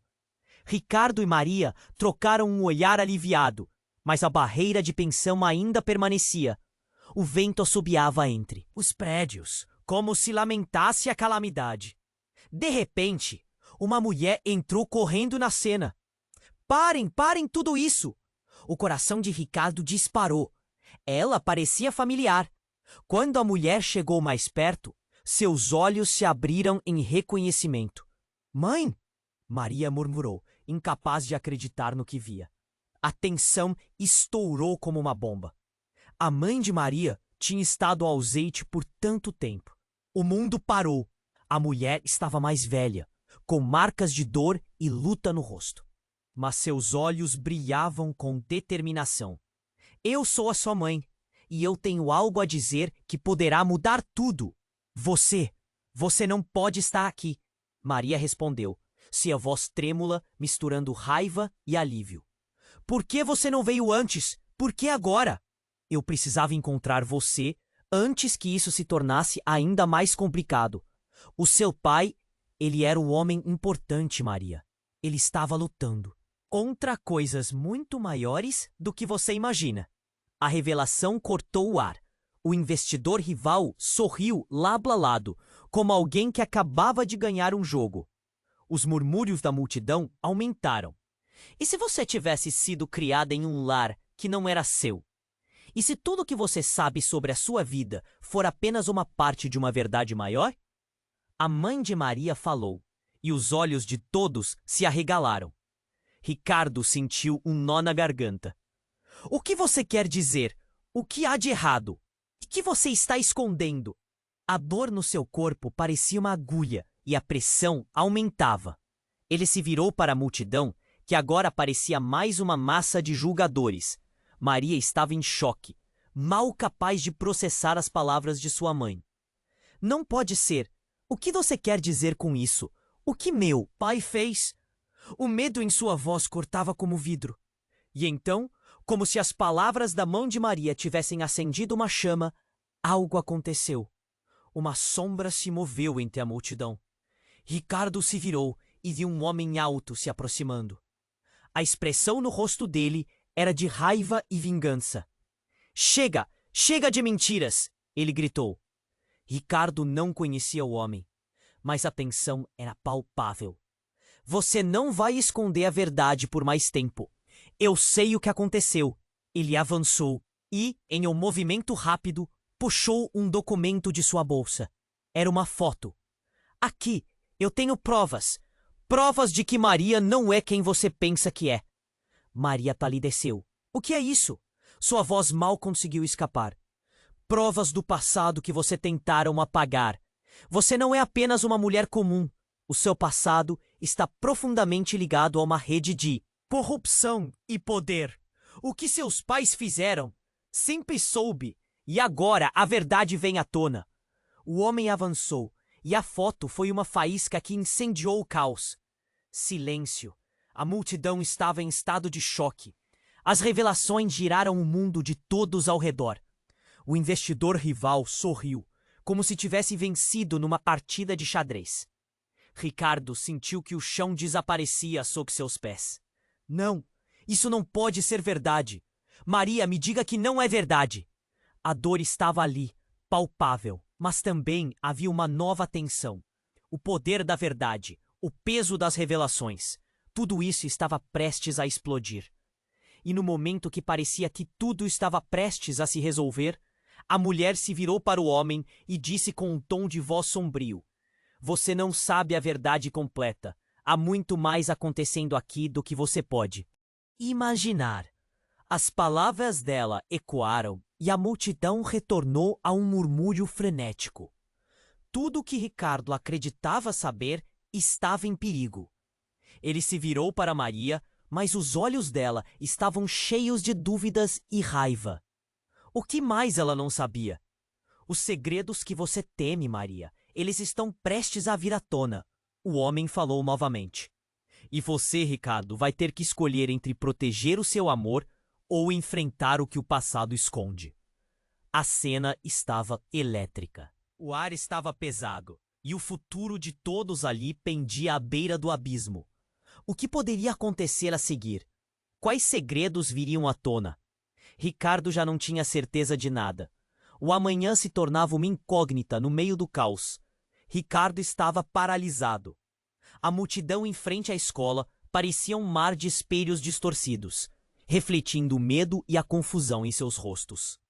Ricardo e Maria trocaram um olhar aliviado, mas a barreira de tensão ainda permanecia. O vento assobiava entre os prédios, como se lamentasse a calamidade. De repente, uma mulher entrou correndo na cena. Parem tudo isso! O coração de Ricardo disparou. Ela parecia familiar. Quando a mulher chegou mais perto, seus olhos se abriram em reconhecimento. Mãe! Maria murmurou, incapaz de acreditar no que via. A tensão estourou como uma bomba. A mãe de Maria tinha estado ausente por tanto tempo. O mundo parou. A mulher estava mais velha, com marcas de dor e luta no rosto. Mas seus olhos brilhavam com determinação. Eu sou a sua mãe, e eu tenho algo a dizer que poderá mudar tudo. Você não pode estar aqui, Maria respondeu, sua voz trêmula, misturando raiva e alívio. Por que você não veio antes? Por que agora? Eu precisava encontrar você antes que isso se tornasse ainda mais complicado. O seu pai, ele era um homem importante, Maria. Ele estava lutando contra coisas muito maiores do que você imagina. A revelação cortou o ar. O investidor rival sorriu lado a lado, como alguém que acabava de ganhar um jogo. Os murmúrios da multidão aumentaram. E se você tivesse sido criada em um lar que não era seu? E se tudo o que você sabe sobre a sua vida for apenas uma parte de uma verdade maior? A mãe de Maria falou, e os olhos de todos se arregalaram. Ricardo sentiu um nó na garganta. O que você quer dizer? O que há de errado? O que você está escondendo? A dor no seu corpo parecia uma agulha e a pressão aumentava. Ele se virou para a multidão, que agora parecia mais uma massa de julgadores. Maria estava em choque, mal capaz de processar as palavras de sua mãe. Não pode ser. O que você quer dizer com isso? O que meu pai fez? O medo em sua voz cortava como vidro. E então, como se as palavras da mão de Maria tivessem acendido uma chama, algo aconteceu. Uma sombra se moveu entre a multidão. Ricardo se virou e viu um homem alto se aproximando. A expressão no rosto dele era de raiva e vingança. Chega! Chega de mentiras! Ele gritou. Ricardo não conhecia o homem, mas a tensão era palpável. Você não vai esconder a verdade por mais tempo. Eu sei o que aconteceu. Ele avançou e, em um movimento rápido, puxou um documento de sua bolsa. Era uma foto. Aqui, eu tenho provas. Provas de que Maria não é quem você pensa que é. Maria palideceu. O que é isso? Sua voz mal conseguiu escapar. Provas do passado que você tentaram apagar. Você não é apenas uma mulher comum. O seu passado está profundamente ligado a uma rede de corrupção e poder. O que seus pais fizeram? Sempre soube. E agora a verdade vem à tona. O homem avançou, e a foto foi uma faísca que incendiou o caos. Silêncio. A multidão estava em estado de choque. As revelações giraram o mundo de todos ao redor. O investidor rival sorriu, como se tivesse vencido numa partida de xadrez. Ricardo sentiu que o chão desaparecia sob seus pés. Não, isso não pode ser verdade. Maria, me diga que não é verdade. A dor estava ali, palpável, mas também havia uma nova tensão. O poder da verdade, o peso das revelações, tudo isso estava prestes a explodir. E no momento que parecia que tudo estava prestes a se resolver, a mulher se virou para o homem e disse com um tom de voz sombrio: Você não sabe a verdade completa. Há muito mais acontecendo aqui do que você pode imaginar. As palavras dela ecoaram e a multidão retornou a um murmúrio frenético. Tudo o que Ricardo acreditava saber estava em perigo. Ele se virou para Maria, mas os olhos dela estavam cheios de dúvidas e raiva. O que mais ela não sabia? Os segredos que você teme, Maria, eles estão prestes a vir à tona. O homem falou novamente. E você, Ricardo, vai ter que escolher entre proteger o seu amor ou enfrentar o que o passado esconde. A cena estava elétrica. O ar estava pesado e o futuro de todos ali pendia à beira do abismo. O que poderia acontecer a seguir? Quais segredos viriam à tona? Ricardo já não tinha certeza de nada. O amanhã se tornava uma incógnita no meio do caos. Ricardo estava paralisado. A multidão em frente à escola parecia um mar de espelhos distorcidos, refletindo o medo e a confusão em seus rostos.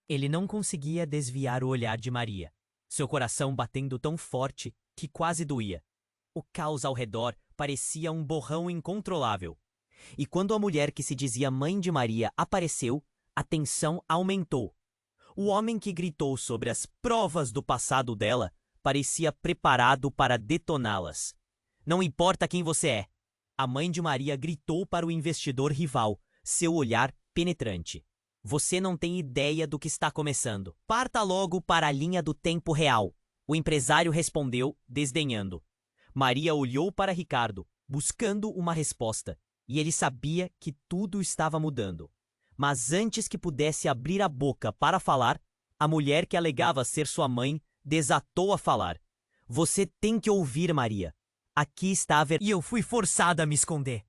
Ele não conseguia desviar o olhar de Maria, seu coração batendo tão forte que quase doía. O caos ao redor parecia um borrão incontrolável. E quando a mulher que se dizia mãe de Maria apareceu, a tensão aumentou. O homem que gritou sobre as provas do passado dela parecia preparado para detoná-las. Não importa quem você é. A mãe de Maria gritou para o investidor rival, seu olhar penetrante. Você não tem ideia do que está começando. Parta logo para a linha do tempo real. O empresário respondeu, desdenhando. Maria olhou para Ricardo, buscando uma resposta, e ele sabia que tudo estava mudando. Mas antes que pudesse abrir a boca para falar, a mulher que alegava ser sua mãe desatou a falar. Você tem que ouvir, Maria. Aqui está a verdade. E eu fui forçada a me esconder.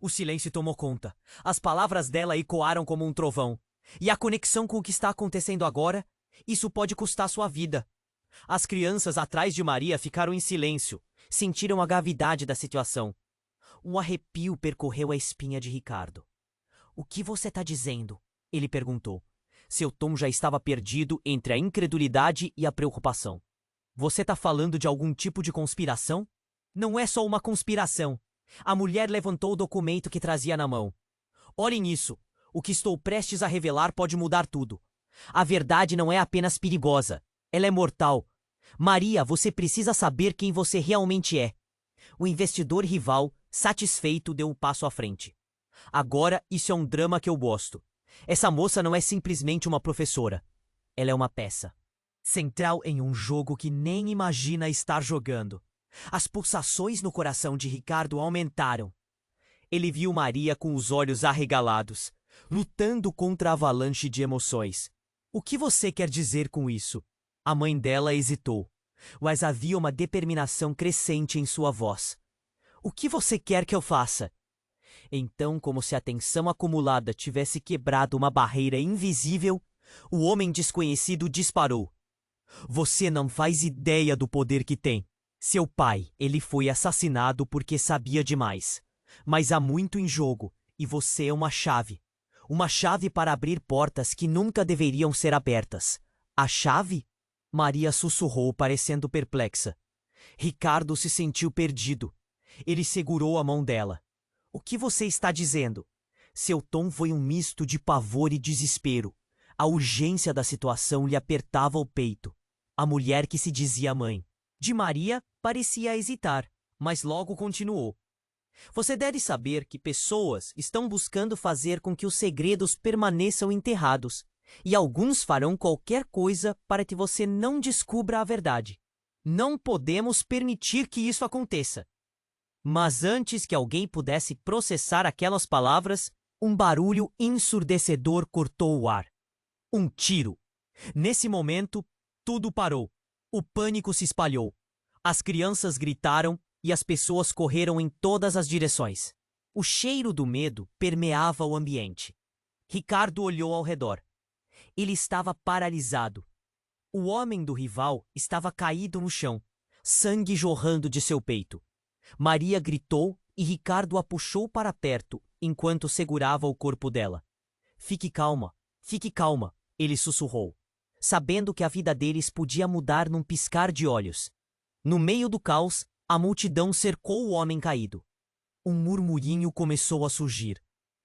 O silêncio tomou conta. As palavras dela ecoaram como um trovão. E a conexão com o que está acontecendo agora, isso pode custar sua vida. As crianças atrás de Maria ficaram em silêncio, sentiram a gravidade da situação. Um arrepio percorreu a espinha de Ricardo. O que você está dizendo? Ele perguntou. Seu tom já estava perdido entre a incredulidade e a preocupação. Você está falando de algum tipo de conspiração? Não é só uma conspiração. A mulher levantou o documento que trazia na mão. Olhem isso. O que estou prestes a revelar pode mudar tudo. A verdade não é apenas perigosa. Ela é mortal. Maria, você precisa saber quem você realmente é. O investidor rival, satisfeito, deu um passo à frente. Agora, isso é um drama que eu gosto. Essa moça não é simplesmente uma professora. Ela é uma peça central em um jogo que nem imagina estar jogando. As pulsações no coração de Ricardo aumentaram. Ele viu Maria com os olhos arregalados, lutando contra a avalanche de emoções. O que você quer dizer com isso? A mãe dela hesitou, mas havia uma determinação crescente em sua voz. O que você quer que eu faça? Então, como se a tensão acumulada tivesse quebrado uma barreira invisível, o homem desconhecido disparou. Você não faz ideia do poder que tem. Seu pai, ele foi assassinado porque sabia demais. Mas há muito em jogo, e você é uma chave. Uma chave para abrir portas que nunca deveriam ser abertas. A chave? Maria sussurrou, parecendo perplexa. Ricardo se sentiu perdido. Ele segurou a mão dela. O que você está dizendo? Seu tom foi um misto de pavor e desespero. A urgência da situação lhe apertava o peito. A mulher que se dizia mãe de Maria parecia hesitar, mas logo continuou. Você deve saber que pessoas estão buscando fazer com que os segredos permaneçam enterrados, e alguns farão qualquer coisa para que você não descubra a verdade. Não podemos permitir que isso aconteça. Mas antes que alguém pudesse processar aquelas palavras, um barulho ensurdecedor cortou o ar. Um tiro. Nesse momento, tudo parou. O pânico se espalhou. As crianças gritaram e as pessoas correram em todas as direções. O cheiro do medo permeava o ambiente. Ricardo olhou ao redor. Ele estava paralisado. O homem do rival estava caído no chão, sangue jorrando de seu peito. Maria gritou e Ricardo a puxou para perto enquanto segurava o corpo dela. Fique calma, ele sussurrou, sabendo que a vida deles podia mudar num piscar de olhos. No meio do caos, A multidão cercou o homem caído. Um murmurinho começou a surgir.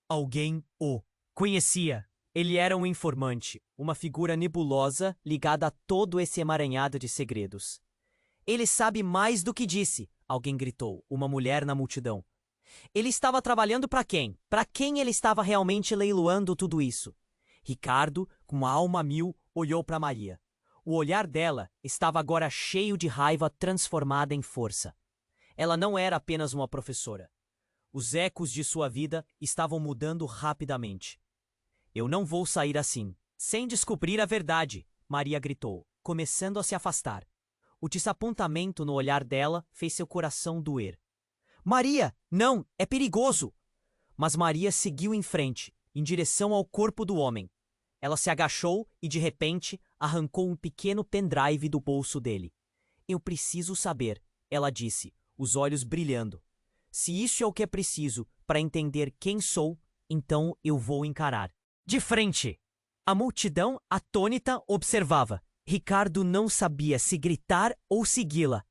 Alguém o conhecia. Ele era um informante, uma figura nebulosa ligada a todo esse emaranhado de segredos. Ele sabe mais do que disse, alguém gritou, uma mulher na multidão. Ele estava trabalhando para quem? Para quem ele estava realmente leiloando tudo isso? Ricardo, com a alma a mil, olhou para Maria. O olhar dela estava agora cheio de raiva transformada em força. Ela não era apenas uma professora. Os ecos de sua vida estavam mudando rapidamente. Eu não vou sair assim, sem descobrir a verdade, Maria gritou, começando a se afastar. O desapontamento no olhar dela fez seu coração doer. Maria, não, é perigoso! Mas Maria seguiu em frente, em direção ao corpo do homem. Ela se agachou e, de repente, arrancou um pequeno pendrive do bolso dele. Eu preciso saber, ela disse, os olhos brilhando. Se isso é o que é preciso para entender quem sou, então eu vou encarar. De frente! A multidão, atônita, observava. Ricardo não sabia se gritar ou segui-la.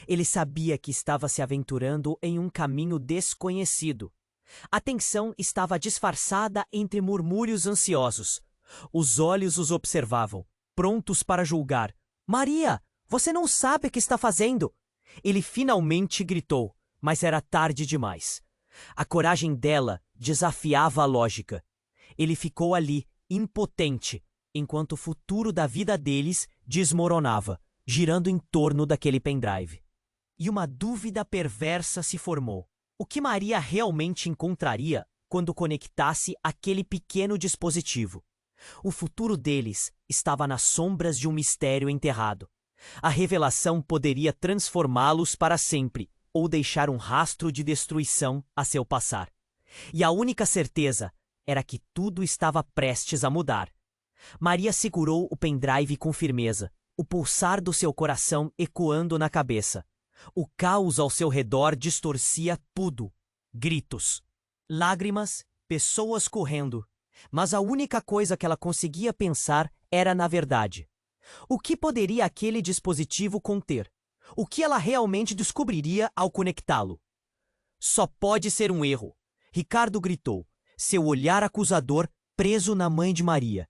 Ele sabia que estava se aventurando em um caminho desconhecido. A tensão estava disfarçada entre murmúrios ansiosos. Os olhos os observavam, prontos para julgar. Maria, você não sabe o que está fazendo! Ele finalmente gritou, mas era tarde demais. A coragem dela desafiava a lógica. Ele ficou ali, impotente, enquanto o futuro da vida deles desmoronava, girando em torno daquele pendrive. E uma dúvida perversa se formou. O que Maria realmente encontraria quando conectasse aquele pequeno dispositivo? O futuro deles estava nas sombras de um mistério enterrado. A revelação poderia transformá-los para sempre ou deixar um rastro de destruição a seu passar. E a única certeza era que tudo estava prestes a mudar. Maria segurou o pendrive com firmeza, o pulsar do seu coração ecoando na cabeça. O caos ao seu redor distorcia tudo. Gritos, lágrimas, pessoas correndo. Mas a única coisa que ela conseguia pensar era na verdade. O que poderia aquele dispositivo conter? O que ela realmente descobriria ao conectá-lo? Só pode ser um erro, Ricardo gritou, seu olhar acusador preso na mãe de Maria.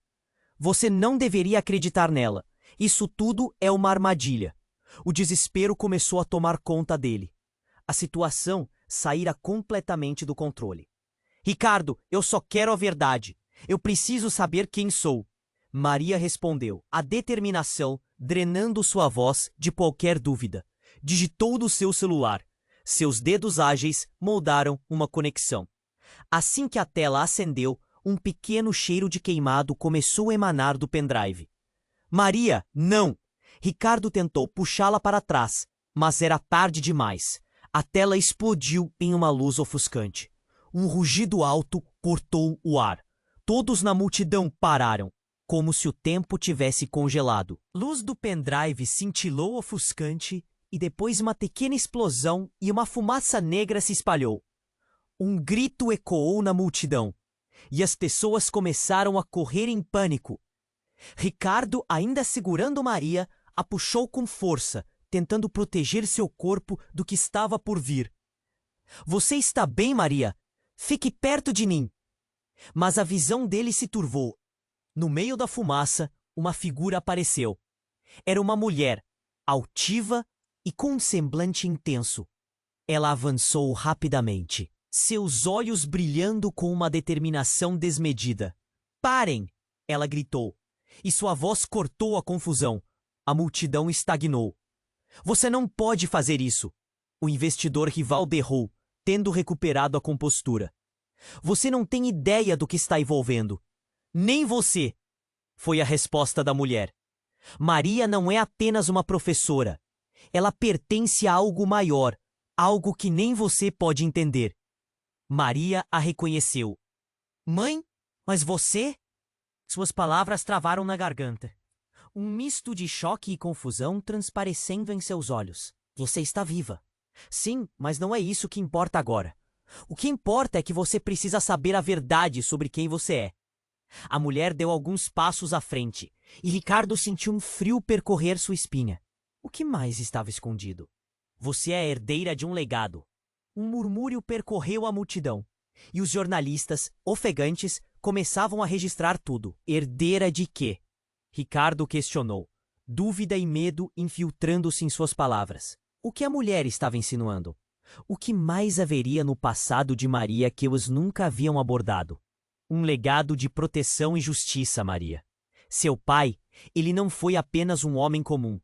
Você não deveria acreditar nela. Isso tudo é uma armadilha. O desespero começou a tomar conta dele. A situação saíra completamente do controle. Ricardo, eu só quero a verdade. Eu preciso saber quem sou. Maria respondeu, a determinação drenando sua voz de qualquer dúvida. Digitou no seu celular. Seus dedos ágeis moldaram uma conexão. Assim que a tela acendeu, um pequeno cheiro de queimado começou a emanar do pendrive. Maria, não! Ricardo tentou puxá-la para trás, mas era tarde demais. A tela explodiu em uma luz ofuscante. Um rugido alto cortou o ar. Todos na multidão pararam, como se o tempo tivesse congelado. Luz do pendrive cintilou ofuscante e depois uma pequena explosão e uma fumaça negra se espalhou. Um grito ecoou na multidão e as pessoas começaram a correr em pânico. Ricardo, ainda segurando Maria, a puxou com força, tentando proteger seu corpo do que estava por vir. Você está bem, Maria? Fique perto de mim. Mas a visão dele se turvou. No meio da fumaça, uma figura apareceu. Era uma mulher, altiva e com um semblante intenso. Ela avançou rapidamente, seus olhos brilhando com uma determinação desmedida. Parem! Ela gritou, e sua voz cortou a confusão. A multidão estagnou. Você não pode fazer isso. O investidor rival berrou, tendo recuperado a compostura. Você não tem ideia do que está envolvendo. Nem você, foi a resposta da mulher. Maria não é apenas uma professora. Ela pertence a algo maior, algo que nem você pode entender. Maria a reconheceu. Mãe, mas você? Suas palavras travaram na garganta. Um misto de choque e confusão transparecendo em seus olhos. Você está viva. Sim, mas não é isso que importa agora. O que importa é que você precisa saber a verdade sobre quem você é. A mulher deu alguns passos à frente, e Ricardo sentiu um frio percorrer sua espinha. O que mais estava escondido? Você é a herdeira de um legado. Um murmúrio percorreu a multidão, e os jornalistas, ofegantes, começavam a registrar tudo. Herdeira de quê? Ricardo questionou, dúvida e medo infiltrando-se em suas palavras. O que a mulher estava insinuando? O que mais haveria no passado de Maria que eles nunca haviam abordado? Um legado de proteção e justiça, Maria. Seu pai, ele não foi apenas um homem comum.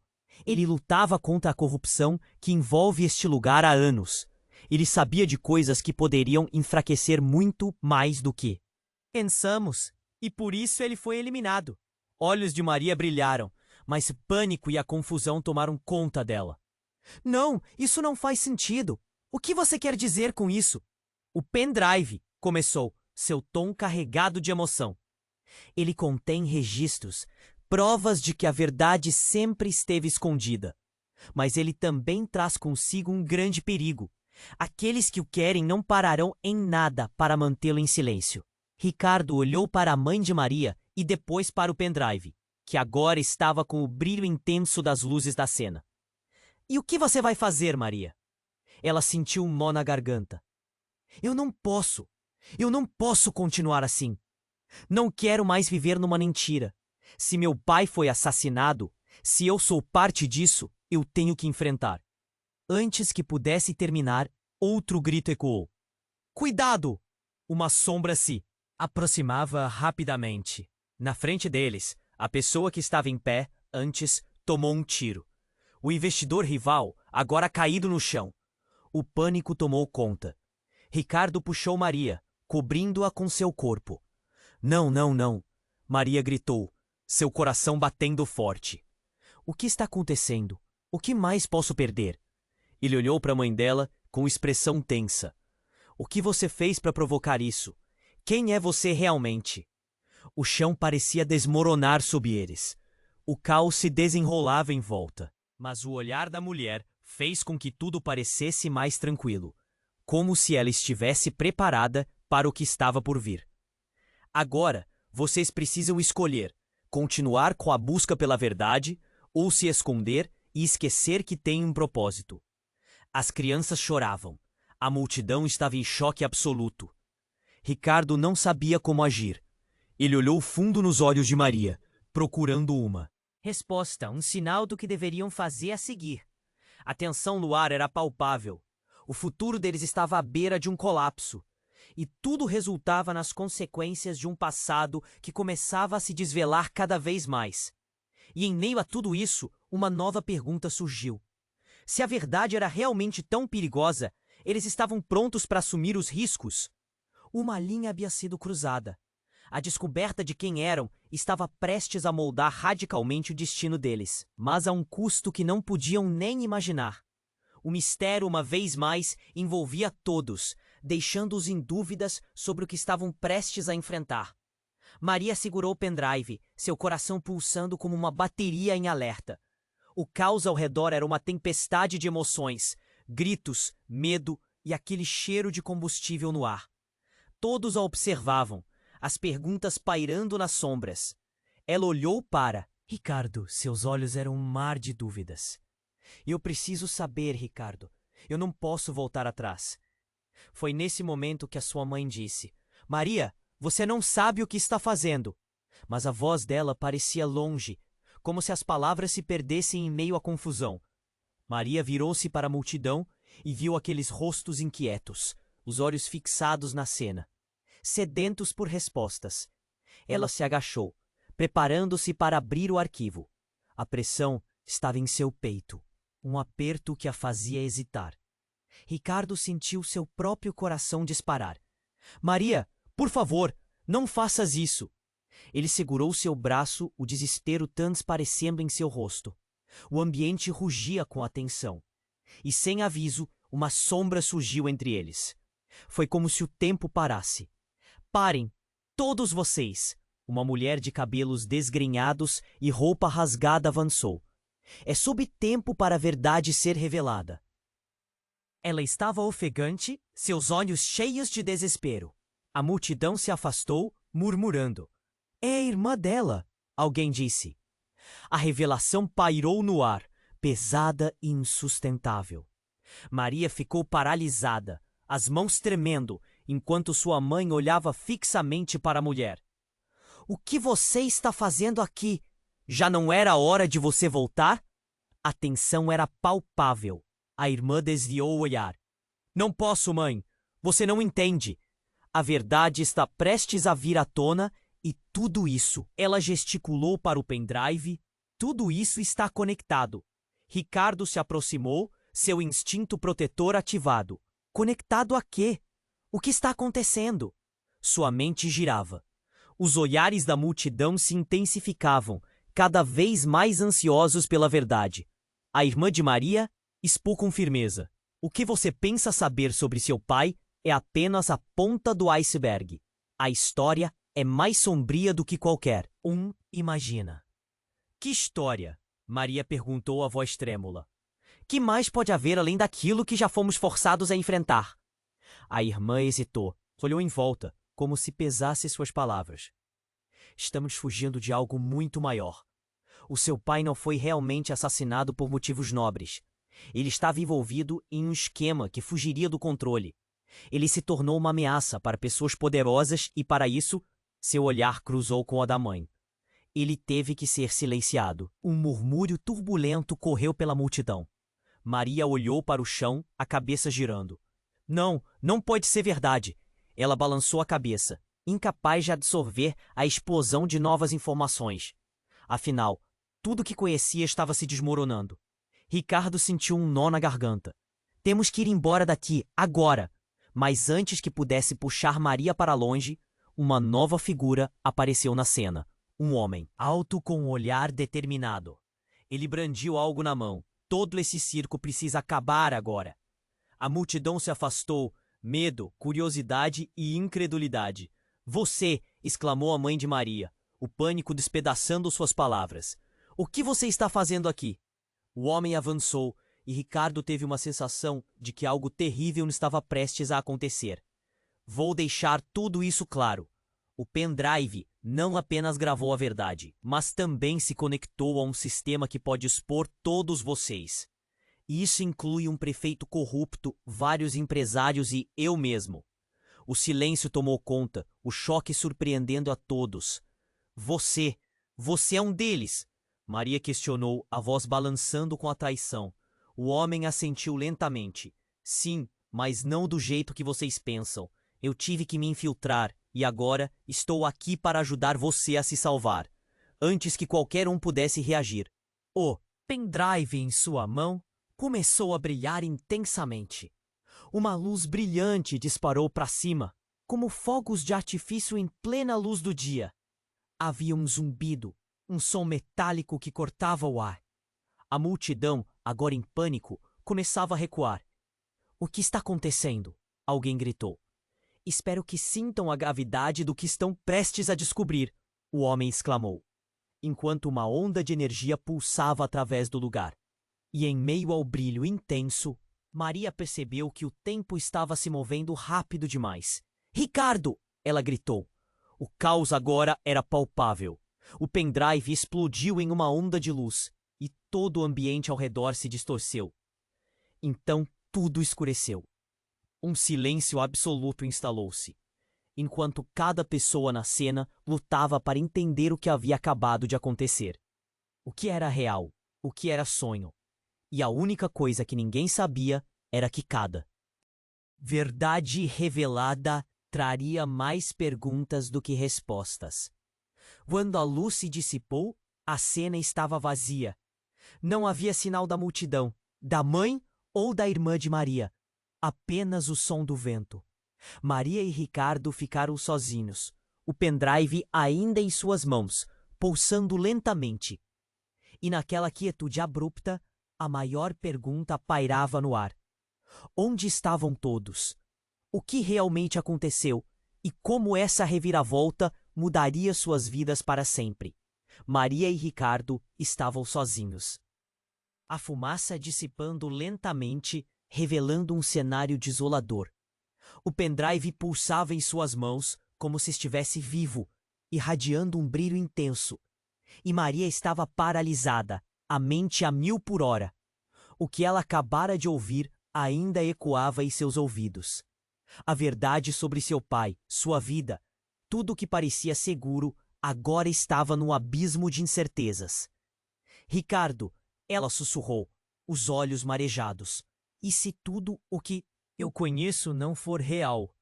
Ele lutava contra a corrupção que envolve este lugar há anos. Ele sabia de coisas que poderiam enfraquecer muito mais do que. Pensamos, e por isso ele foi eliminado. Olhos de Maria brilharam, mas pânico e a confusão tomaram conta dela. Não, isso não faz sentido. O que você quer dizer com isso? O pendrive, começou, seu tom carregado de emoção. Ele contém registros, provas de que a verdade sempre esteve escondida. Mas ele também traz consigo um grande perigo. Aqueles que o querem não pararão em nada para mantê-lo em silêncio. Ricardo olhou para a mãe de Maria e depois para o pendrive, que agora estava com o brilho intenso das luzes da cena. E o que você vai fazer, Maria? Ela sentiu um nó na garganta. Eu não posso continuar assim. Não quero mais viver numa mentira. Se meu pai foi assassinado, se eu sou parte disso, eu tenho que enfrentar. Antes que pudesse terminar, outro grito ecoou. Cuidado! Uma sombra se aproximava rapidamente. Na frente deles, a pessoa que estava em pé, antes, tomou um tiro. O investidor rival, agora caído no chão. O pânico tomou conta. Ricardo puxou Maria, cobrindo-a com seu corpo. Não, não, não! Maria gritou, seu coração batendo forte. O que está acontecendo? O que mais posso perder? Ele olhou para a mãe dela com expressão tensa. O que você fez para provocar isso? Quem é você realmente? O chão parecia desmoronar sob eles. O caos se desenrolava em volta. Mas o olhar da mulher fez com que tudo parecesse mais tranquilo, como se ela estivesse preparada para o que estava por vir. Agora, vocês precisam escolher, continuar com a busca pela verdade ou se esconder e esquecer que tem um propósito. As crianças choravam. A multidão estava em choque absoluto. Ricardo não sabia como agir. Ele olhou fundo nos olhos de Maria, procurando uma resposta, um sinal do que deveriam fazer a seguir. A tensão no ar era palpável. O futuro deles estava à beira de um colapso. E tudo resultava nas consequências de um passado que começava a se desvelar cada vez mais. E em meio a tudo isso, uma nova pergunta surgiu. Se a verdade era realmente tão perigosa, eles estavam prontos para assumir os riscos? Uma linha havia sido cruzada. A descoberta de quem eram estava prestes a moldar radicalmente o destino deles, mas a um custo que não podiam nem imaginar. O mistério, uma vez mais, envolvia todos, deixando-os em dúvidas sobre o que estavam prestes a enfrentar. Maria segurou o pendrive, seu coração pulsando como uma bateria em alerta. O caos ao redor era uma tempestade de emoções, gritos, medo e aquele cheiro de combustível no ar. Todos a observavam, as perguntas pairando nas sombras. Ela olhou para Ricardo, seus olhos eram um mar de dúvidas. Eu preciso saber, Ricardo. Eu não posso voltar atrás. Foi nesse momento que a sua mãe disse: Maria, você não sabe o que está fazendo. Mas a voz dela parecia longe, como se as palavras se perdessem em meio à confusão. Maria virou-se para a multidão e viu aqueles rostos inquietos, os olhos fixados na cena, sedentos por respostas. Ela se agachou, preparando-se para abrir o arquivo. A pressão estava em seu peito, um aperto que a fazia hesitar. Ricardo sentiu seu próprio coração disparar. Maria, por favor, não faças isso! Ele segurou seu braço, o desespero transparecendo em seu rosto. O ambiente rugia com a tensão. E sem aviso, uma sombra surgiu entre eles. Foi como se o tempo parasse. Parem, todos vocês! Uma mulher de cabelos desgrenhados e roupa rasgada avançou. É sob tempo para a verdade ser revelada. Ela estava ofegante, seus olhos cheios de desespero. A multidão se afastou, murmurando. É a irmã dela, alguém disse. A revelação pairou no ar, pesada e insustentável. Maria ficou paralisada, as mãos tremendo, enquanto sua mãe olhava fixamente para a mulher. O que você está fazendo aqui? Já não era hora de você voltar? A tensão era palpável. A irmã desviou o olhar. Não posso, mãe. Você não entende. A verdade está prestes a vir à tona e tudo isso, ela gesticulou para o pendrive, tudo isso está conectado. Ricardo se aproximou, seu instinto protetor ativado. Conectado a quê? O que está acontecendo? Sua mente girava. Os olhares da multidão se intensificavam, cada vez mais ansiosos pela verdade. A irmã de Maria expôs com firmeza. O que você pensa saber sobre seu pai é apenas a ponta do iceberg. A história é mais sombria do que qualquer imagina. Que história? Maria perguntou a voz trêmula. Que mais pode haver além daquilo que já fomos forçados a enfrentar? A irmã hesitou, olhou em volta, como se pesasse suas palavras. Estamos fugindo de algo muito maior. O seu pai não foi realmente assassinado por motivos nobres. Ele estava envolvido em um esquema que fugiria do controle. Ele se tornou uma ameaça para pessoas poderosas e, para isso, seu olhar cruzou com o da mãe. Ele teve que ser silenciado. Um murmúrio turbulento correu pela multidão. Maria olhou para o chão, a cabeça girando. Não, não pode ser verdade. Ela balançou a cabeça, incapaz de absorver a explosão de novas informações. Afinal, tudo que conhecia estava se desmoronando. Ricardo sentiu um nó na garganta. Temos que ir embora daqui, agora. Mas antes que pudesse puxar Maria para longe, uma nova figura apareceu na cena. Um homem, alto com um olhar determinado. Ele brandiu algo na mão. Todo esse circo precisa acabar agora. A multidão se afastou, medo, curiosidade e incredulidade. Você! Exclamou a mãe de Maria, o pânico despedaçando suas palavras. O que você está fazendo aqui? O homem avançou e Ricardo teve uma sensação de que algo terrível estava prestes a acontecer. Vou deixar tudo isso claro. O pendrive não apenas gravou a verdade, mas também se conectou a um sistema que pode expor todos vocês. Isso inclui um prefeito corrupto, vários empresários e eu mesmo. O silêncio tomou conta, o choque surpreendendo a todos. Você é um deles! Maria questionou, a voz balançando com a traição. O homem assentiu lentamente. Sim, mas não do jeito que vocês pensam. Eu tive que me infiltrar e agora estou aqui para ajudar você a se salvar, antes que qualquer um pudesse reagir. O pendrive em sua mão começou a brilhar intensamente. Uma luz brilhante disparou para cima, como fogos de artifício em plena luz do dia. Havia um zumbido, um som metálico que cortava o ar. A multidão, agora em pânico, começava a recuar. O que está acontecendo? Alguém gritou. Espero que sintam a gravidade do que estão prestes a descobrir, o homem exclamou, enquanto uma onda de energia pulsava através do lugar. E em meio ao brilho intenso, Maria percebeu que o tempo estava se movendo rápido demais. Ricardo! Ela gritou. O caos agora era palpável. O pendrive explodiu em uma onda de luz e todo o ambiente ao redor se distorceu. Então tudo escureceu. Um silêncio absoluto instalou-se, enquanto cada pessoa na cena lutava para entender o que havia acabado de acontecer. O que era real, o que era sonho. E a única coisa que ninguém sabia era que cada verdade revelada traria mais perguntas do que respostas. Quando a luz se dissipou, a cena estava vazia. Não havia sinal da multidão, da mãe ou da irmã de Maria. Apenas o som do vento. Maria e Ricardo ficaram sozinhos, o pendrive ainda em suas mãos, pulsando lentamente. E naquela quietude abrupta, a maior pergunta pairava no ar. Onde estavam todos? O que realmente aconteceu? E como essa reviravolta mudaria suas vidas para sempre? Maria e Ricardo estavam sozinhos. A fumaça dissipando lentamente, revelando um cenário desolador. O pendrive pulsava em suas mãos como se estivesse vivo, irradiando um brilho intenso. E Maria estava paralisada, a mente a 1000 por hora. O que ela acabara de ouvir ainda ecoava em seus ouvidos. A verdade sobre seu pai, sua vida, tudo o que parecia seguro, agora estava no abismo de incertezas. Ricardo, ela sussurrou, os olhos marejados. E se tudo o que eu conheço não for real?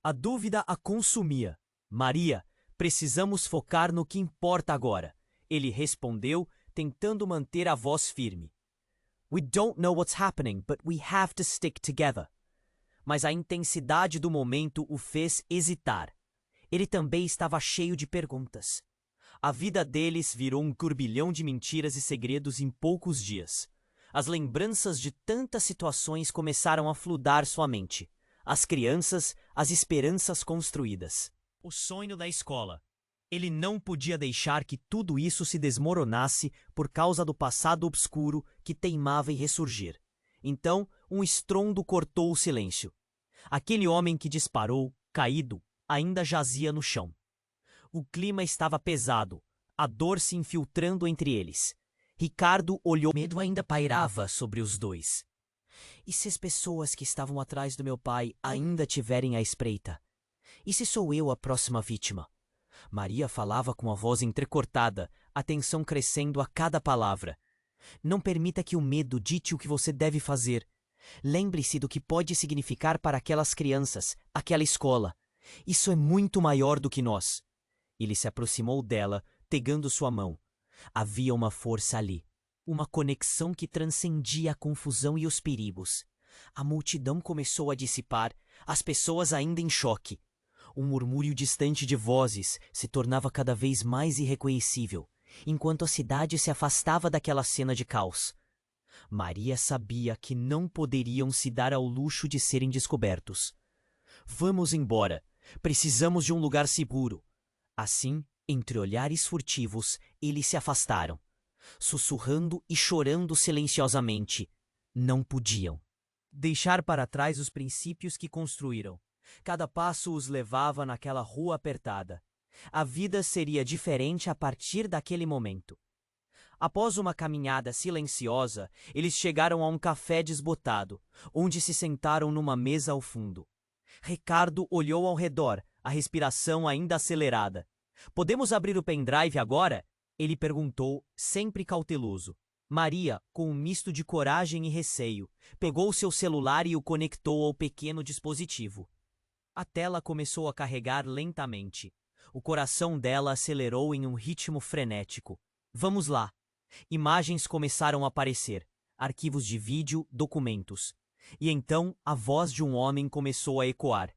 A dúvida a consumia. Maria, precisamos focar no que importa agora. Ele respondeu, tentando manter a voz firme. We don't know what's happening, but we have to stick together. Mas a intensidade do momento o fez hesitar. Ele também estava cheio de perguntas. A vida deles virou um turbilhão de mentiras e segredos em poucos dias. As lembranças de tantas situações começaram a fludar sua mente. As crianças, as esperanças construídas. O sonho da escola. Ele não podia deixar que tudo isso se desmoronasse por causa do passado obscuro que teimava em ressurgir. Então, um estrondo cortou o silêncio. Aquele homem que disparou, caído, ainda jazia no chão. O clima estava pesado, a dor se infiltrando entre eles. Ricardo olhou, medo ainda pairava sobre os dois. E se as pessoas que estavam atrás do meu pai ainda tiverem a espreita? E se sou eu a próxima vítima? Maria falava com a voz entrecortada, a tensão crescendo a cada palavra. Não permita que o medo dite o que você deve fazer. Lembre-se do que pode significar para aquelas crianças, aquela escola. Isso é muito maior do que nós. Ele se aproximou dela, pegando sua mão. Havia uma força ali, uma conexão que transcendia a confusão e os perigos. A multidão começou a dissipar, as pessoas ainda em choque. Um murmúrio distante de vozes se tornava cada vez mais irreconhecível, enquanto a cidade se afastava daquela cena de caos. Maria sabia que não poderiam se dar ao luxo de serem descobertos. Vamos embora. Precisamos de um lugar seguro. Assim, entre olhares furtivos, eles se afastaram, sussurrando e chorando silenciosamente. Não podiam deixar para trás os princípios que construíram. Cada passo os levava naquela rua apertada. A vida seria diferente a partir daquele momento. Após uma caminhada silenciosa, eles chegaram a um café desbotado, onde se sentaram numa mesa ao fundo. Ricardo olhou ao redor, a respiração ainda acelerada. Podemos abrir o pendrive agora? Ele perguntou, sempre cauteloso. Maria, com um misto de coragem e receio, pegou seu celular e o conectou ao pequeno dispositivo. A tela começou a carregar lentamente. O coração dela acelerou em um ritmo frenético. Vamos lá. Imagens começaram a aparecer, arquivos de vídeo, documentos. E então a voz de um homem começou a ecoar.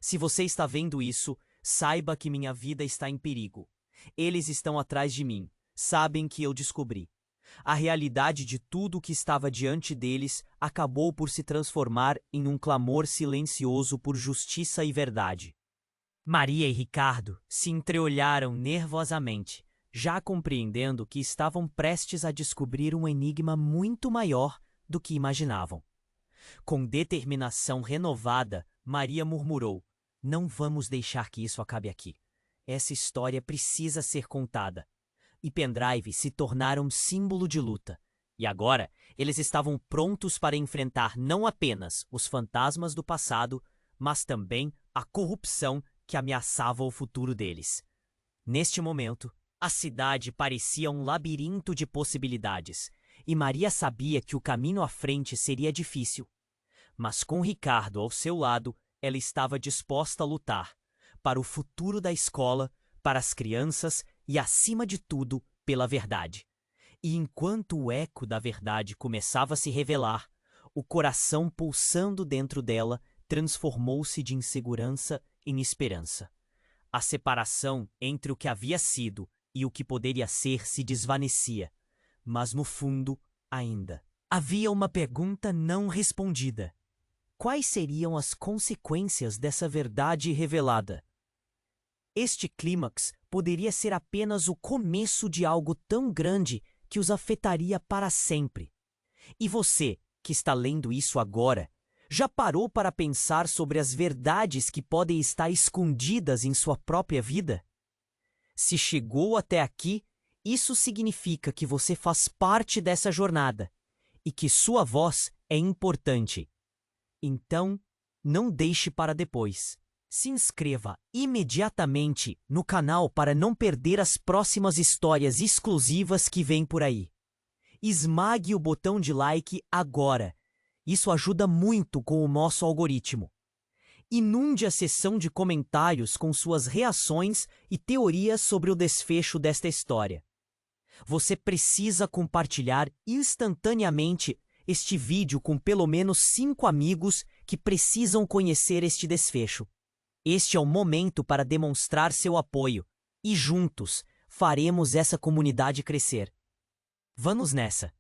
Se você está vendo isso, saiba que minha vida está em perigo. Eles estão atrás de mim. Sabem que eu descobri. A realidade de tudo o que estava diante deles acabou por se transformar em um clamor silencioso por justiça e verdade. Maria e Ricardo se entreolharam nervosamente, já compreendendo que estavam prestes a descobrir um enigma muito maior do que imaginavam. Com determinação renovada, Maria murmurou: não vamos deixar que isso acabe aqui. Essa história precisa ser contada. E pendrives se tornaram símbolo de luta. E agora, eles estavam prontos para enfrentar não apenas os fantasmas do passado, mas também a corrupção que ameaçava o futuro deles. Neste momento, a cidade parecia um labirinto de possibilidades, e Maria sabia que o caminho à frente seria difícil. Mas com Ricardo ao seu lado, ela estava disposta a lutar para o futuro da escola, para as crianças e, acima de tudo, pela verdade. E enquanto o eco da verdade começava a se revelar, o coração pulsando dentro dela transformou-se de insegurança em esperança. A separação entre o que havia sido e o que poderia ser se desvanecia, mas no fundo, ainda, havia uma pergunta não respondida. Quais seriam as consequências dessa verdade revelada? Este clímax poderia ser apenas o começo de algo tão grande que os afetaria para sempre. E você, que está lendo isso agora, já parou para pensar sobre as verdades que podem estar escondidas em sua própria vida? Se chegou até aqui, isso significa que você faz parte dessa jornada e que sua voz é importante. Então, não deixe para depois. Se inscreva imediatamente no canal para não perder as próximas histórias exclusivas que vêm por aí. Esmague o botão de like agora. Isso ajuda muito com o nosso algoritmo. Inunde a seção de comentários com suas reações e teorias sobre o desfecho desta história. Você precisa compartilhar instantaneamente este vídeo com pelo menos 5 amigos que precisam conhecer este desfecho. Este é o momento para demonstrar seu apoio e juntos faremos essa comunidade crescer. Vamos nessa!